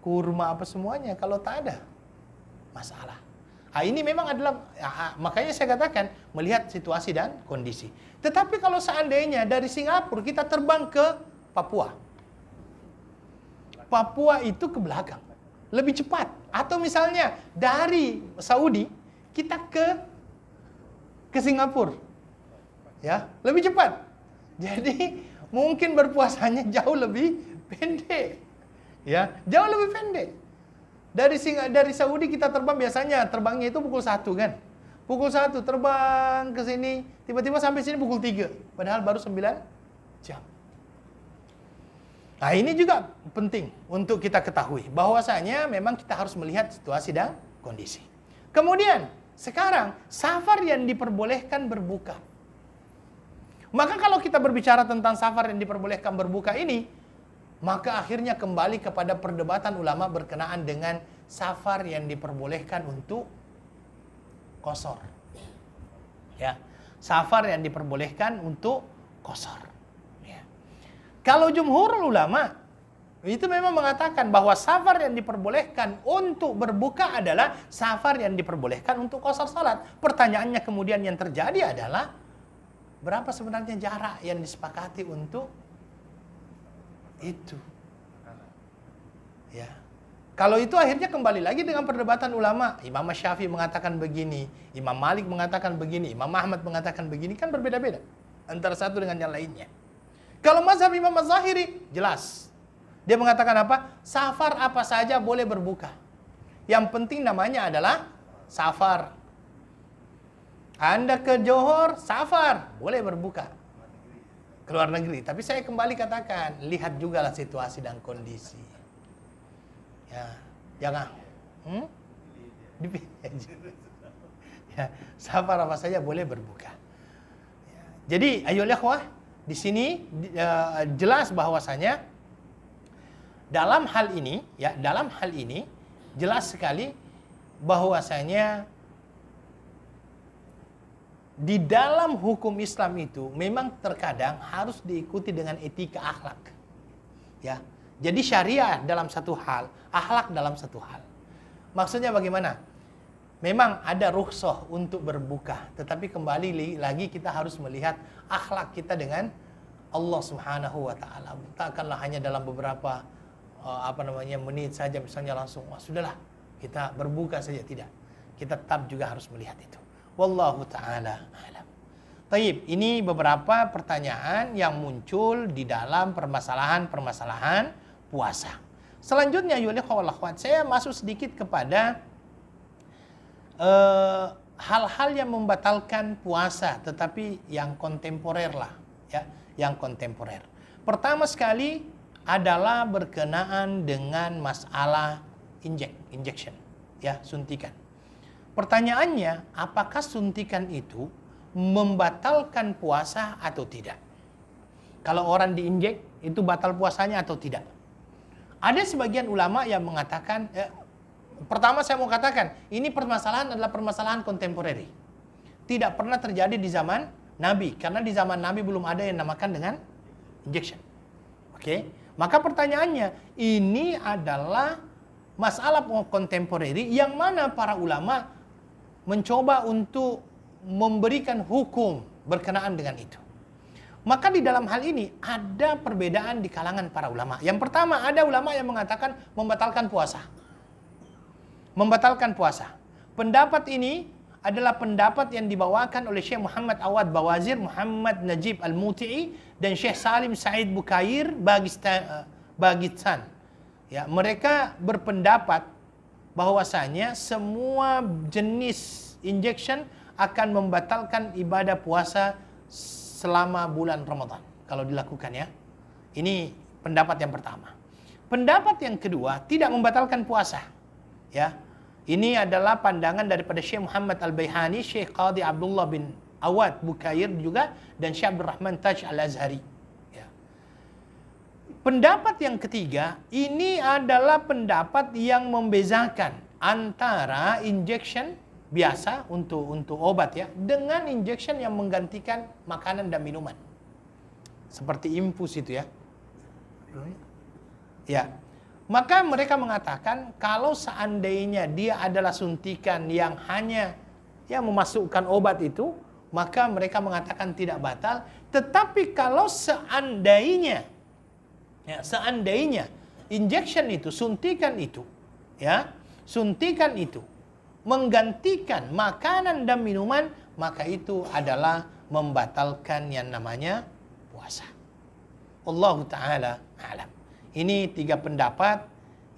kurma apa semuanya. Kalau tak ada, masalah. Ini memang adalah, makanya saya katakan, melihat situasi dan kondisi. Tetapi kalau seandainya dari Singapura kita terbang ke Papua. Papua itu ke belakang. Lebih cepat. Atau misalnya dari Saudi kita ke Singapura. Ya, lebih cepat. Jadi mungkin berpuasanya jauh lebih pendek. Ya, jauh lebih pendek. Dari Saudi kita terbang biasanya terbangnya itu pukul 1 kan. Pukul 1 terbang ke sini, tiba-tiba sampai sini pukul 3. Padahal baru 9 jam. Ini juga penting untuk kita ketahui bahwasanya memang kita harus melihat situasi dan kondisi. Kemudian, sekarang safar yang diperbolehkan berbuka. Maka kalau kita berbicara tentang safar yang diperbolehkan berbuka ini, maka akhirnya kembali kepada perdebatan ulama berkenaan dengan safar yang diperbolehkan untuk qasar. Ya, safar yang diperbolehkan untuk qasar. Kalau jumhur ulama itu memang mengatakan bahwa safar yang diperbolehkan untuk berbuka adalah safar yang diperbolehkan untuk qasar salat. Pertanyaannya kemudian yang terjadi adalah berapa sebenarnya jarak yang disepakati untuk itu? Ya. Kalau itu akhirnya kembali lagi dengan perdebatan ulama. Imam Syafi'i mengatakan begini, Imam Malik mengatakan begini, Imam Ahmad mengatakan begini, kan berbeda-beda antara satu dengan yang lainnya. Kalau mazhab Imam Az-Zahiri, jelas. Dia mengatakan apa? Safar apa saja boleh berbuka. Yang penting namanya adalah safar. Anda ke Johor, safar, boleh berbuka. Keluar negeri. Tapi saya kembali katakan, lihat juga lah situasi dan kondisi. Ya, jangan. Dipilih aja. Ya, safar apa saja boleh berbuka. Ya. Jadi, ayo ikhwah, di sini jelas bahwasanya dalam hal ini jelas sekali bahwasanya di dalam hukum Islam itu memang terkadang harus diikuti dengan etika akhlak. Ya. Jadi syariah dalam satu hal, akhlak dalam satu hal. Maksudnya bagaimana? Memang ada rukhsah untuk berbuka, tetapi kembali lagi kita harus melihat akhlak kita dengan Allah Subhanahu wa taala. Takkanlah hanya dalam beberapa menit saja misalnya langsung sudahlah kita berbuka saja, tidak. Kita tetap juga harus melihat itu. Wallahu taala alam. Baik, ini beberapa pertanyaan yang muncul di dalam permasalahan puasa. Selanjutnya saya masuk sedikit kepada hal-hal yang membatalkan puasa, tetapi yang kontemporer lah, ya, yang kontemporer. Pertama sekali adalah berkenaan dengan masalah injection, ya, suntikan. Pertanyaannya, apakah suntikan itu membatalkan puasa atau tidak? Kalau orang diinjek, itu batal puasanya atau tidak? Ada sebagian ulama yang mengatakan, pertama saya mau katakan, ini permasalahan adalah permasalahan kontemporer. Tidak pernah terjadi di zaman Nabi, karena di zaman Nabi belum ada yang namakan dengan injection. Oke? Maka pertanyaannya, ini adalah masalah kontemporer yang mana para ulama mencoba untuk memberikan hukum berkenaan dengan itu. Maka di dalam hal ini ada perbedaan di kalangan para ulama. Yang pertama, ada ulama yang mengatakan membatalkan puasa. Membatalkan puasa. Pendapat ini adalah pendapat yang dibawakan oleh Syekh Muhammad Awad Bawazir, Muhammad Najib Al-Muti'i, dan Syekh Salim Said Bukair Bagitsan. Ya, mereka berpendapat bahwasanya semua jenis injection akan membatalkan ibadah puasa selama bulan Ramadan kalau dilakukan, ya. Ini pendapat yang pertama. Pendapat yang kedua, tidak membatalkan puasa. Ya. Ini adalah pandangan daripada Syekh Muhammad Al-Baihani, Syekh Qadhi Abdullah bin Awad Bukair juga, dan Syekh Abdul Rahman Taj Al-Azhari. Ya. Pendapat yang ketiga, ini adalah pendapat yang membezakan antara injection biasa untuk obat, ya, dengan injection yang menggantikan makanan dan minuman. Seperti infus itu, ya. Ya. Maka mereka mengatakan kalau seandainya dia adalah suntikan yang hanya memasukkan obat itu, maka mereka mengatakan tidak batal. Tetapi kalau seandainya injection itu, suntikan itu, ya, suntikan itu menggantikan makanan dan minuman, maka itu adalah membatalkan yang namanya puasa. Allahu ta'ala a'lam. Ini 3 pendapat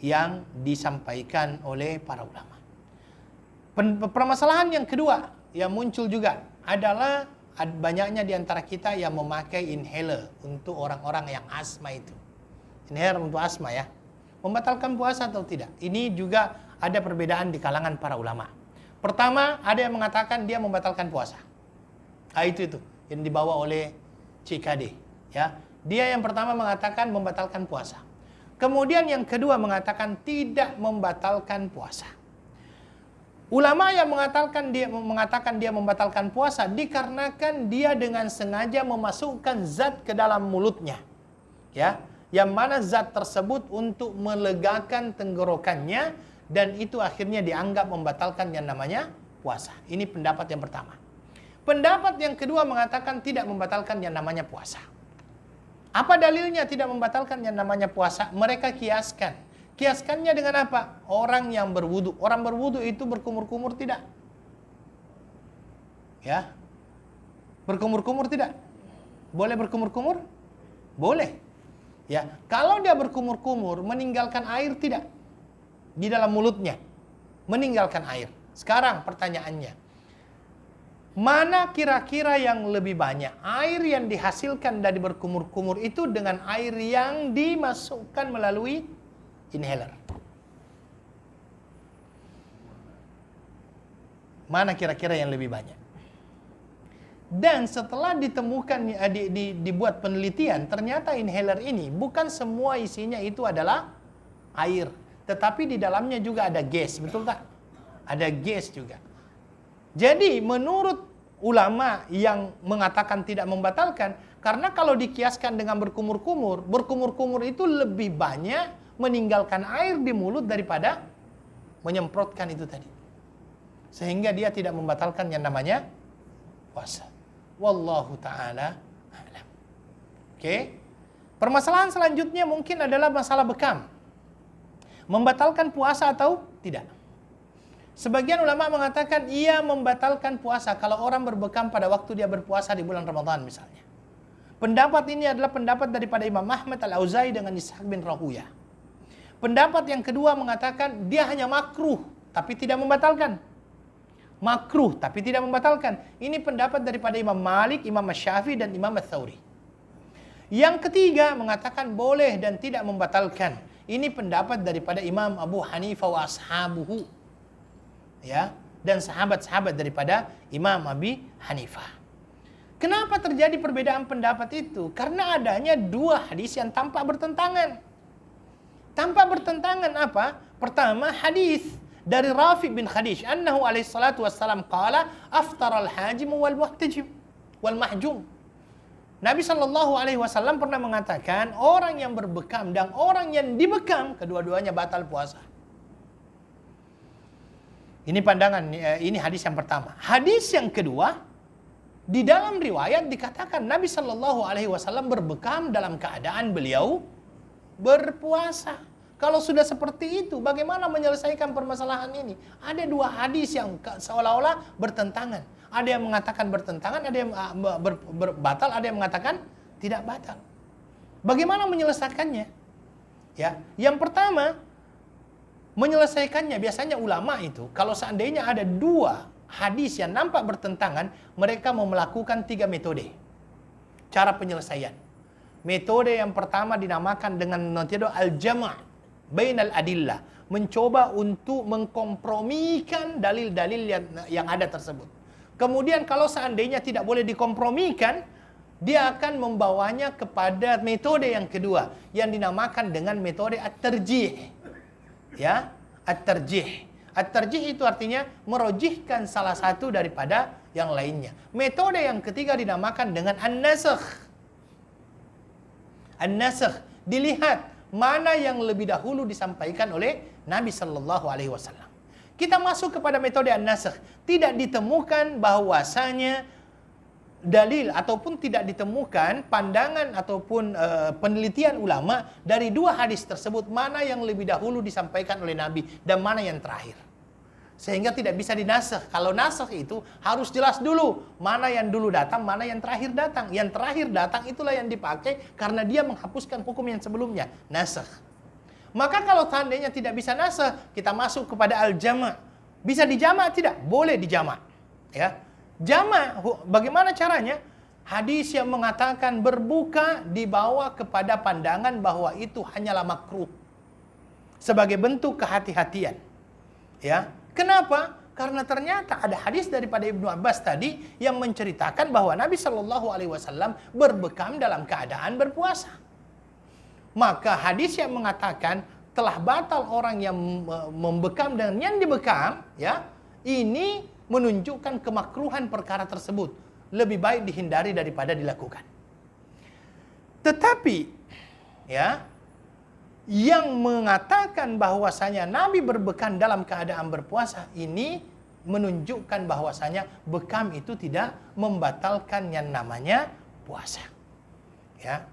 yang disampaikan oleh para ulama. Permasalahan yang kedua yang muncul juga adalah banyaknya di antara kita yang memakai inhaler untuk orang-orang yang asma itu. Inhaler untuk asma, ya. Membatalkan puasa atau tidak? Ini juga ada perbedaan di kalangan para ulama. Pertama, ada yang mengatakan dia membatalkan puasa. Itu yang dibawa oleh CKD, ya. Dia yang pertama mengatakan membatalkan puasa. Kemudian yang kedua mengatakan tidak membatalkan puasa. Ulama yang mengatakan dia membatalkan puasa dikarenakan dia dengan sengaja memasukkan zat ke dalam mulutnya, ya, yang mana zat tersebut untuk melegakan tenggorokannya, dan itu akhirnya dianggap membatalkan yang namanya puasa. Ini pendapat yang pertama. Pendapat yang kedua mengatakan tidak membatalkan yang namanya puasa. Apa dalilnya tidak membatalkan yang namanya puasa? Mereka kiaskan. Kiaskannya dengan apa? Orang yang berwudu. Orang berwudu itu berkumur-kumur tidak? Ya. Berkumur-kumur tidak? Boleh berkumur-kumur? Boleh. Ya. Kalau dia berkumur-kumur, meninggalkan air tidak? Di dalam mulutnya, meninggalkan air. Sekarang pertanyaannya, mana kira-kira yang lebih banyak? Air yang dihasilkan dari berkumur-kumur itu dengan air yang dimasukkan melalui inhaler. Mana kira-kira yang lebih banyak? Dan setelah ditemukan, dibuat penelitian, ternyata inhaler ini bukan semua isinya itu adalah air, tetapi di dalamnya juga ada gas, betul tak? Ada gas juga. Jadi menurut ulama yang mengatakan tidak membatalkan, karena kalau dikiaskan dengan berkumur-kumur, berkumur-kumur itu lebih banyak meninggalkan air di mulut daripada menyemprotkan itu tadi. Sehingga dia tidak membatalkan yang namanya puasa. Wallahu ta'ala a'lam. Oke. Permasalahan selanjutnya mungkin adalah masalah bekam. Membatalkan puasa atau tidak? Sebagian ulama mengatakan ia membatalkan puasa kalau orang berbekam pada waktu dia berpuasa di bulan Ramadan misalnya. Pendapat ini adalah pendapat daripada Imam Ahmad Al-Auza'i dengan Ishaq bin Rahuyah. Pendapat yang kedua mengatakan dia hanya makruh tapi tidak membatalkan. Makruh tapi tidak membatalkan. Ini pendapat daripada Imam Malik, Imam Syafi'i dan Imam Ats-Tsauri. Yang ketiga mengatakan boleh dan tidak membatalkan. Ini pendapat daripada Imam Abu Hanifah wa ashabuhu. ya, dan sahabat-sahabat daripada Imam Abi Hanifah. Kenapa terjadi perbedaan pendapat itu? Karena adanya dua hadis yang tampak bertentangan. Tampak bertentangan apa? Pertama, hadis dari Rafi bin Khadij, annahu alaihi salatu wassalam qala aftara al-hajim wal muhtajim wal mahjum. Nabi sallallahu alaihi wasallam pernah mengatakan orang yang berbekam dan orang yang dibekam kedua-duanya batal puasa. Ini pandangan, ini hadis yang pertama. Hadis yang kedua, di dalam riwayat dikatakan Nabi sallallahu alaihi wasallam berbekam dalam keadaan beliau berpuasa. Kalau sudah seperti itu, bagaimana menyelesaikan permasalahan ini? Ada dua hadis yang seolah-olah bertentangan. Ada yang mengatakan bertentangan, ada yang batal, ada yang mengatakan tidak batal. Bagaimana menyelesaikannya? Ya, yang pertama, menyelesaikannya biasanya ulama itu, kalau seandainya ada dua hadis yang nampak bertentangan, mereka mau melakukan 3 metode cara penyelesaian. Metode yang pertama dinamakan dengan metode al-jama' bainal adillah, mencoba untuk mengkompromikan dalil-dalil yang ada tersebut. Kemudian kalau seandainya tidak boleh dikompromikan, dia akan membawanya kepada metode yang kedua yang dinamakan dengan metode at-tarjih. Ya, at-tarjih. At-tarjih itu artinya merojihkan salah satu daripada yang lainnya. Metode yang ketiga dinamakan dengan an-nasakh. An-nasakh, dilihat mana yang lebih dahulu disampaikan oleh Nabi sallallahu alaihi wasallam. Kita masuk kepada metode an-nasakh. Tidak ditemukan bahwasanya dalil ataupun tidak ditemukan pandangan ataupun penelitian ulama dari dua hadis tersebut mana yang lebih dahulu disampaikan oleh Nabi dan mana yang terakhir. Sehingga tidak bisa dinasakh. Kalau nasakh itu harus jelas dulu mana yang dulu datang, mana yang terakhir datang. Yang terakhir datang itulah yang dipakai karena dia menghapuskan hukum yang sebelumnya, nasakh. Maka kalau tandanya tidak bisa nasakh, kita masuk kepada al-jama'. Bisa dijamak tidak? Boleh dijamak. Ya. Jamak, bagaimana caranya? Hadis yang mengatakan berbuka dibawa kepada pandangan bahwa itu hanyalah makruh. Sebagai bentuk kehati-hatian. Ya. Kenapa? Karena ternyata ada hadis daripada Ibnu Abbas tadi yang menceritakan bahwa Nabi Shallallahu Alaihi Wasallam berbekam dalam keadaan berpuasa. Maka hadis yang mengatakan telah batal orang yang membekam dan yang dibekam, ya, ini menunjukkan kemakruhan perkara tersebut. Lebih baik dihindari daripada dilakukan. Tetapi, ya, yang mengatakan bahwasanya Nabi berbekam dalam keadaan berpuasa ini menunjukkan bahwasanya bekam itu tidak membatalkan yang namanya puasa. Ya.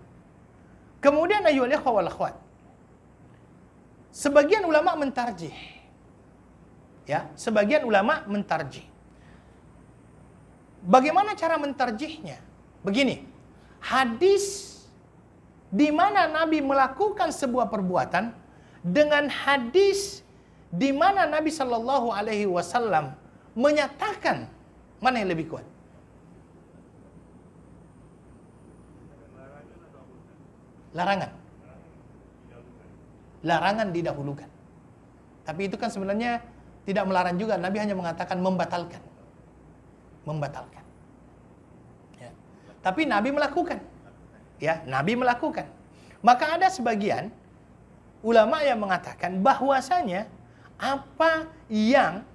Kemudian ayyuhal ikhwah wal akhwat, sebagian ulama mentarjih. Ya, sebagian ulama mentarjih. Bagaimana cara mentarjihnya? Begini, hadis di mana Nabi melakukan sebuah perbuatan dengan hadis di mana Nabi Shallallahu Alaihi Wasallam menyatakan, mana yang lebih kuat? Larangan. Larangan didahulukan. Tapi itu kan sebenarnya tidak melarang juga. Nabi hanya mengatakan membatalkan. Membatalkan. Ya. Tapi Nabi melakukan. Ya, Nabi melakukan. Maka ada sebagian ulama yang mengatakan bahwasanya apa yang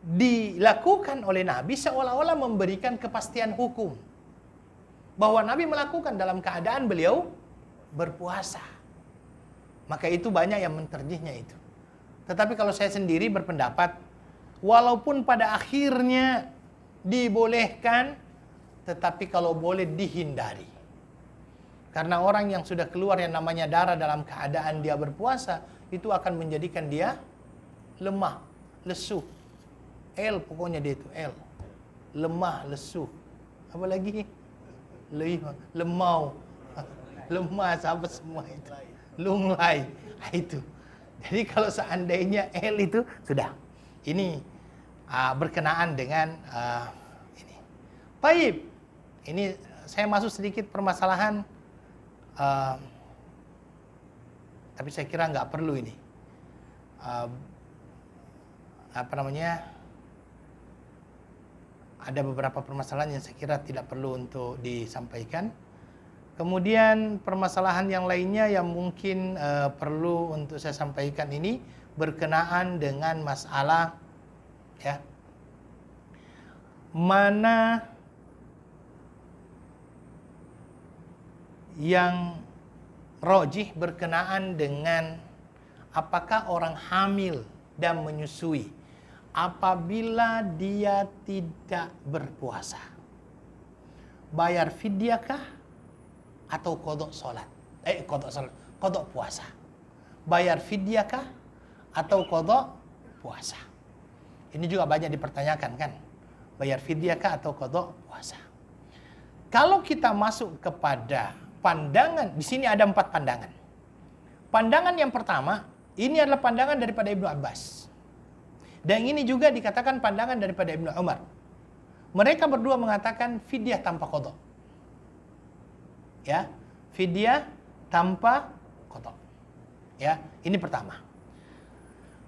dilakukan oleh Nabi seolah-olah memberikan kepastian hukum. Bahwa Nabi melakukan dalam keadaan beliau berpuasa. Maka itu banyak yang menterjihnya itu. Tetapi kalau saya sendiri berpendapat, walaupun pada akhirnya dibolehkan, tetapi kalau boleh dihindari. Karena orang yang sudah keluar yang namanya darah dalam keadaan dia berpuasa, itu akan menjadikan dia lemah, lesu. Pokoknya dia itu, lemah, lesu. Apa lagi? Lemau. Lemas, apa semua itu. Lunglai. Itu. Jadi kalau seandainya itu, sudah. Ini berkenaan dengan ini. Baik. Ini saya masuk sedikit permasalahan. Tapi saya kira nggak perlu ini. ada beberapa permasalahan yang saya kira tidak perlu untuk disampaikan. Kemudian permasalahan yang lainnya yang mungkin perlu untuk saya sampaikan ini berkenaan dengan masalah ya, mana yang rojih berkenaan dengan apakah orang hamil dan menyusui apabila dia tidak berpuasa, bayar fidyakah atau kodok sholat? Kodok puasa. Bayar fidyakah atau kodok puasa? Ini juga banyak dipertanyakan kan? Bayar fidyakah atau kodok puasa? Kalau kita masuk kepada pandangan, di sini ada 4 pandangan. Pandangan yang pertama, ini adalah pandangan daripada Ibnu Abbas. Dan ini juga dikatakan pandangan daripada Ibnu Umar. Mereka berdua mengatakan fidyah tanpa kodok. Ya, fidyah tanpa kodok. Ya, ini pertama.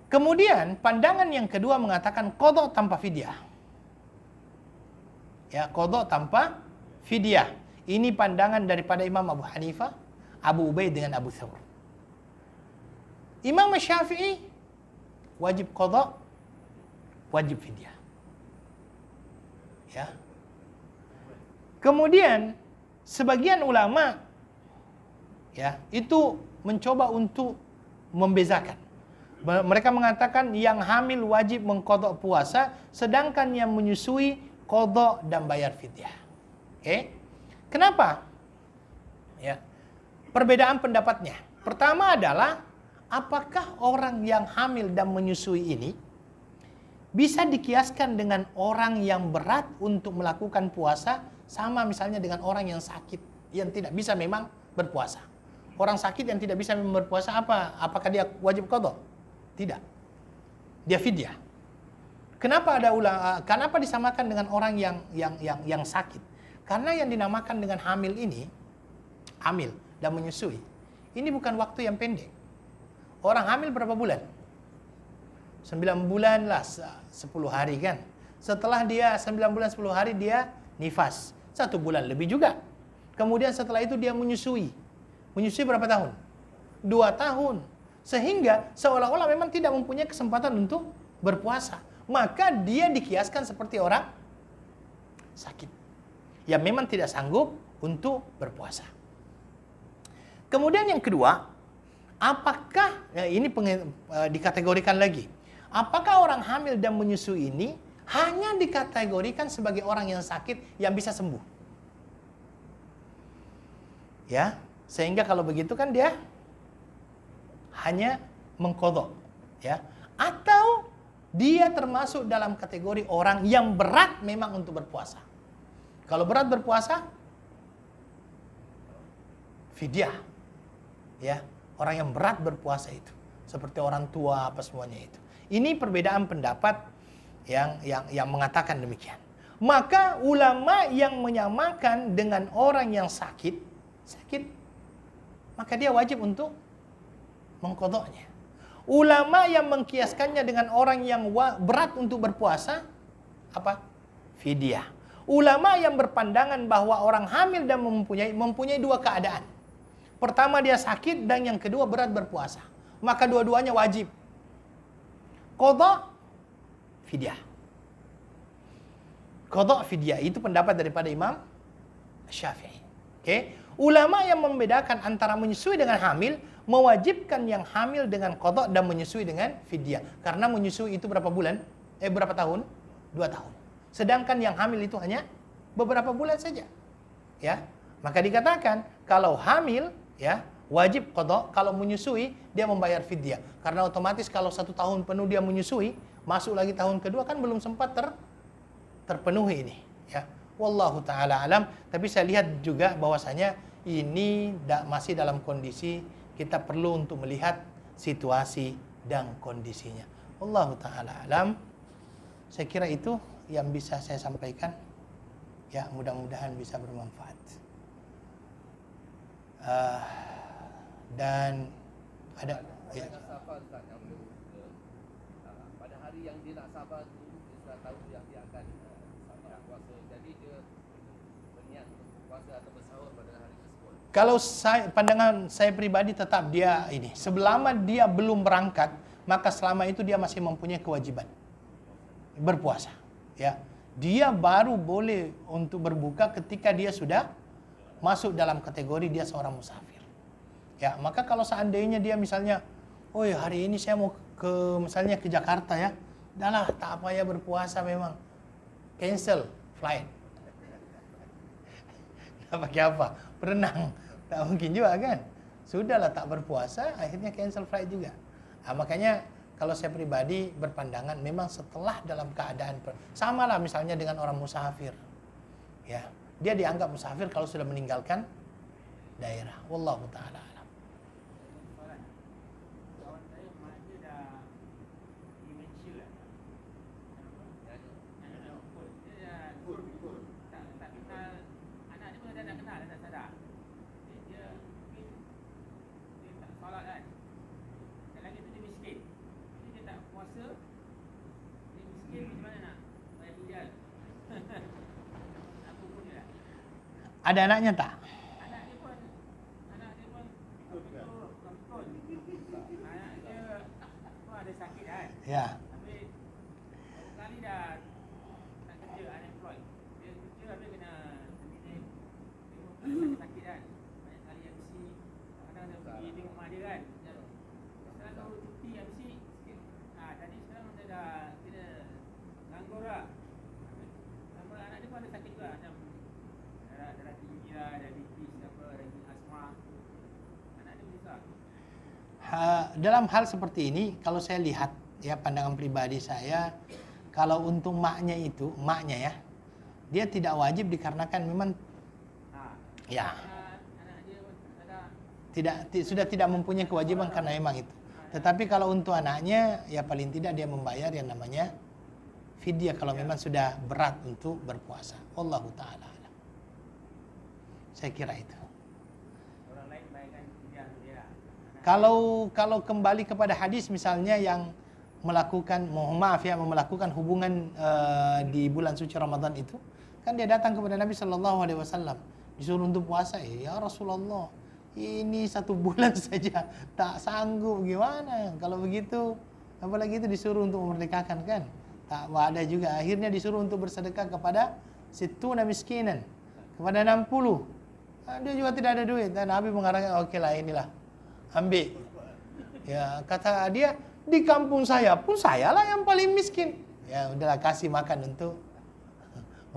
Kemudian pandangan yang kedua mengatakan kodok tanpa fidyah. Ya, kodok tanpa fidyah. Ini pandangan daripada Imam Abu Hanifah, Abu Ubaid dengan Abu Thawr. Imam Syafi'i wajib kodok, wajib fidyah. Ya. Kemudian sebagian ulama ya itu mencoba untuk membezakan. Mereka mengatakan yang hamil wajib mengkodok puasa, sedangkan yang menyusui kodok dan bayar fidyah. Oke? Kenapa? Ya. Perbedaan pendapatnya. Pertama adalah apakah orang yang hamil dan menyusui ini bisa dikiaskan dengan orang yang berat untuk melakukan puasa, sama misalnya dengan orang yang sakit yang tidak bisa memang berpuasa. Orang sakit yang tidak bisa memang berpuasa apakah dia wajib qadha? Tidak. Dia fidyah. Kenapa disamakan dengan orang yang sakit? Karena yang dinamakan dengan hamil ini, hamil dan menyusui, ini bukan waktu yang pendek. Orang hamil berapa bulan? 9 bulan lah, 10 hari kan. Setelah dia 9 bulan 10 hari dia nifas. 1 bulan lebih juga. Kemudian setelah itu dia menyusui. Menyusui berapa tahun? 2 tahun. Sehingga seolah-olah memang tidak mempunyai kesempatan untuk berpuasa. Maka dia dikiaskan seperti orang sakit, yang memang tidak sanggup untuk berpuasa. Kemudian yang kedua, apakah, ini dikategorikan lagi, apakah orang hamil dan menyusui ini hanya dikategorikan sebagai orang yang sakit yang bisa sembuh? Ya, sehingga kalau begitu kan dia hanya mengqadha, ya. Atau dia termasuk dalam kategori orang yang berat memang untuk berpuasa. Kalau berat berpuasa, fidyah. Ya, orang yang berat berpuasa itu, seperti orang tua apa semuanya itu. Ini perbedaan pendapat yang mengatakan demikian. Maka ulama yang menyamakan dengan orang yang sakit, maka dia wajib untuk mengqadhanya. Ulama yang mengkiaskannya dengan orang yang berat untuk berpuasa, apa? Fidyah. Ulama yang berpandangan bahwa orang hamil dan mempunyai 2 keadaan. Pertama dia sakit dan yang kedua berat berpuasa. Maka dua-duanya wajib qadha, fidyah. Qadha fidyah itu pendapat daripada Imam Syafi'i. Oke? Ulama yang membedakan antara menyusui dengan hamil mewajibkan yang hamil dengan qadha dan menyusui dengan fidyah. Karena menyusui itu berapa bulan? Berapa tahun? 2 tahun. Sedangkan yang hamil itu hanya beberapa bulan saja. Ya. Maka dikatakan kalau hamil ya wajib qadha, kalau menyusui dia membayar fidyah. Karena otomatis kalau 1 tahun penuh dia menyusui, masuk lagi tahun kedua kan belum sempat terpenuhi ini, ya. Wallahu taala alam, tapi saya lihat juga bahwasanya ini masih dalam kondisi kita perlu untuk melihat situasi dan kondisinya. Wallahu taala alam. Saya kira itu yang bisa saya sampaikan. Ya, mudah-mudahan bisa bermanfaat. Dan ada ya. Pada hari yang dia nak sabar itu, dia sudah tahu yang dia akan sabar. Kalau pandangan saya pribadi tetap dia ini, selama dia belum berangkat, maka selama itu dia masih mempunyai kewajiban berpuasa. Ya, dia baru boleh untuk berbuka ketika dia sudah masuk dalam kategori dia seorang musafir. Ya, maka kalau seandainya dia misalnya, oh ya hari ini saya mau misalnya ke Jakarta ya, udahlah tak apa ya berpuasa memang, cancel flight. Tak pakai apa, berenang. Tak mungkin juga kan. Sudahlah tak berpuasa, akhirnya cancel flight juga. Makanya kalau saya pribadi berpandangan memang setelah dalam keadaan sama lah misalnya dengan orang musafir. Ya, dia dianggap musafir kalau sudah meninggalkan daerah. Wallahu taala alam. Ada anaknya tak? Anak dia pun anak dia pun ada sakit kan. Ya. Habis satu kali dah tak kerja, unemployed. Dia kerja habis kena terminate. Dia sakit kan. Banyak kali MC, kadang dia pergi tengok mak dia kan. Selalu cuti MC sikit. Tadi sekarang dia dah kena nganggur lah. Sama anak dia pun ada sakit juga, macam darah tinggi lah, diabetes apa, asma. Anak dia besar. Dalam hal seperti ini, kalau saya lihat ya pandangan pribadi saya, kalau untuk maknya ya, dia tidak wajib dikarenakan memang ya Anak dia pun sudah tidak mempunyai kewajiban karena memang itu. Tetapi kalau untuk anaknya, ya paling tidak dia membayar yang namanya fidyah kalau memang sudah berat untuk berpuasa. Wallahu taala alam. Saya kira itu. orang lain bayarkan fidyah dia. Kalau kembali kepada hadis misalnya yang melakukan melakukan hubungan di bulan suci Ramadan itu, kan dia datang kepada Nabi Shallallahu Alaihi Wasallam disuruh untuk puasa. Ya Rasulullah, ini 1 bulan saja tak sanggup, gimana kalau begitu? Apalagi itu disuruh untuk memerdekakan kan? Tak ada juga. Akhirnya disuruh untuk bersedekah kepada situna miskinan, kepada 60. Dia juga tidak ada duit. Dan Nabi mengarahkan, oke lah inilah, ambil. Ya, kata dia, di kampung saya pun sayalah yang paling miskin. Ya udahlah, kasih makan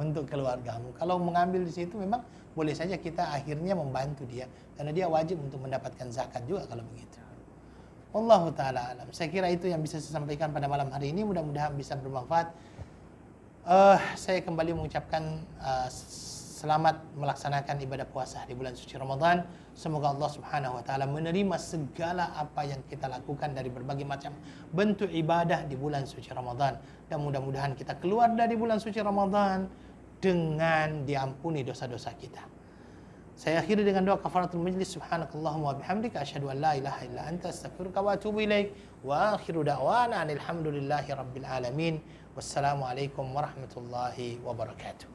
untuk keluargamu. Kalau mengambil di situ memang boleh saja kita akhirnya membantu dia, karena dia wajib untuk mendapatkan zakat juga kalau begitu. Wallahu taala alam. Saya kira itu yang bisa saya sampaikan pada malam hari ini. Mudah-mudahan bisa bermanfaat. Saya kembali mengucapkan selamat melaksanakan ibadah puasa di bulan suci Ramadan. Semoga Allah Subhanahu wa taala menerima segala apa yang kita lakukan dari berbagai macam bentuk ibadah di bulan suci Ramadan, dan mudah-mudahan kita keluar dari bulan suci Ramadan dengan diampuni dosa-dosa kita. Saya akhiri dengan doa kafaratul majlis. Subhanakallahumma wa bihamdika asyhadu an la ilaha illa anta astaghfiruka wa atubu ilaik. Wa akhiru da'wana alhamdulillahi rabbil alamin. Wassalamualaikum warahmatullahi wabarakatuh.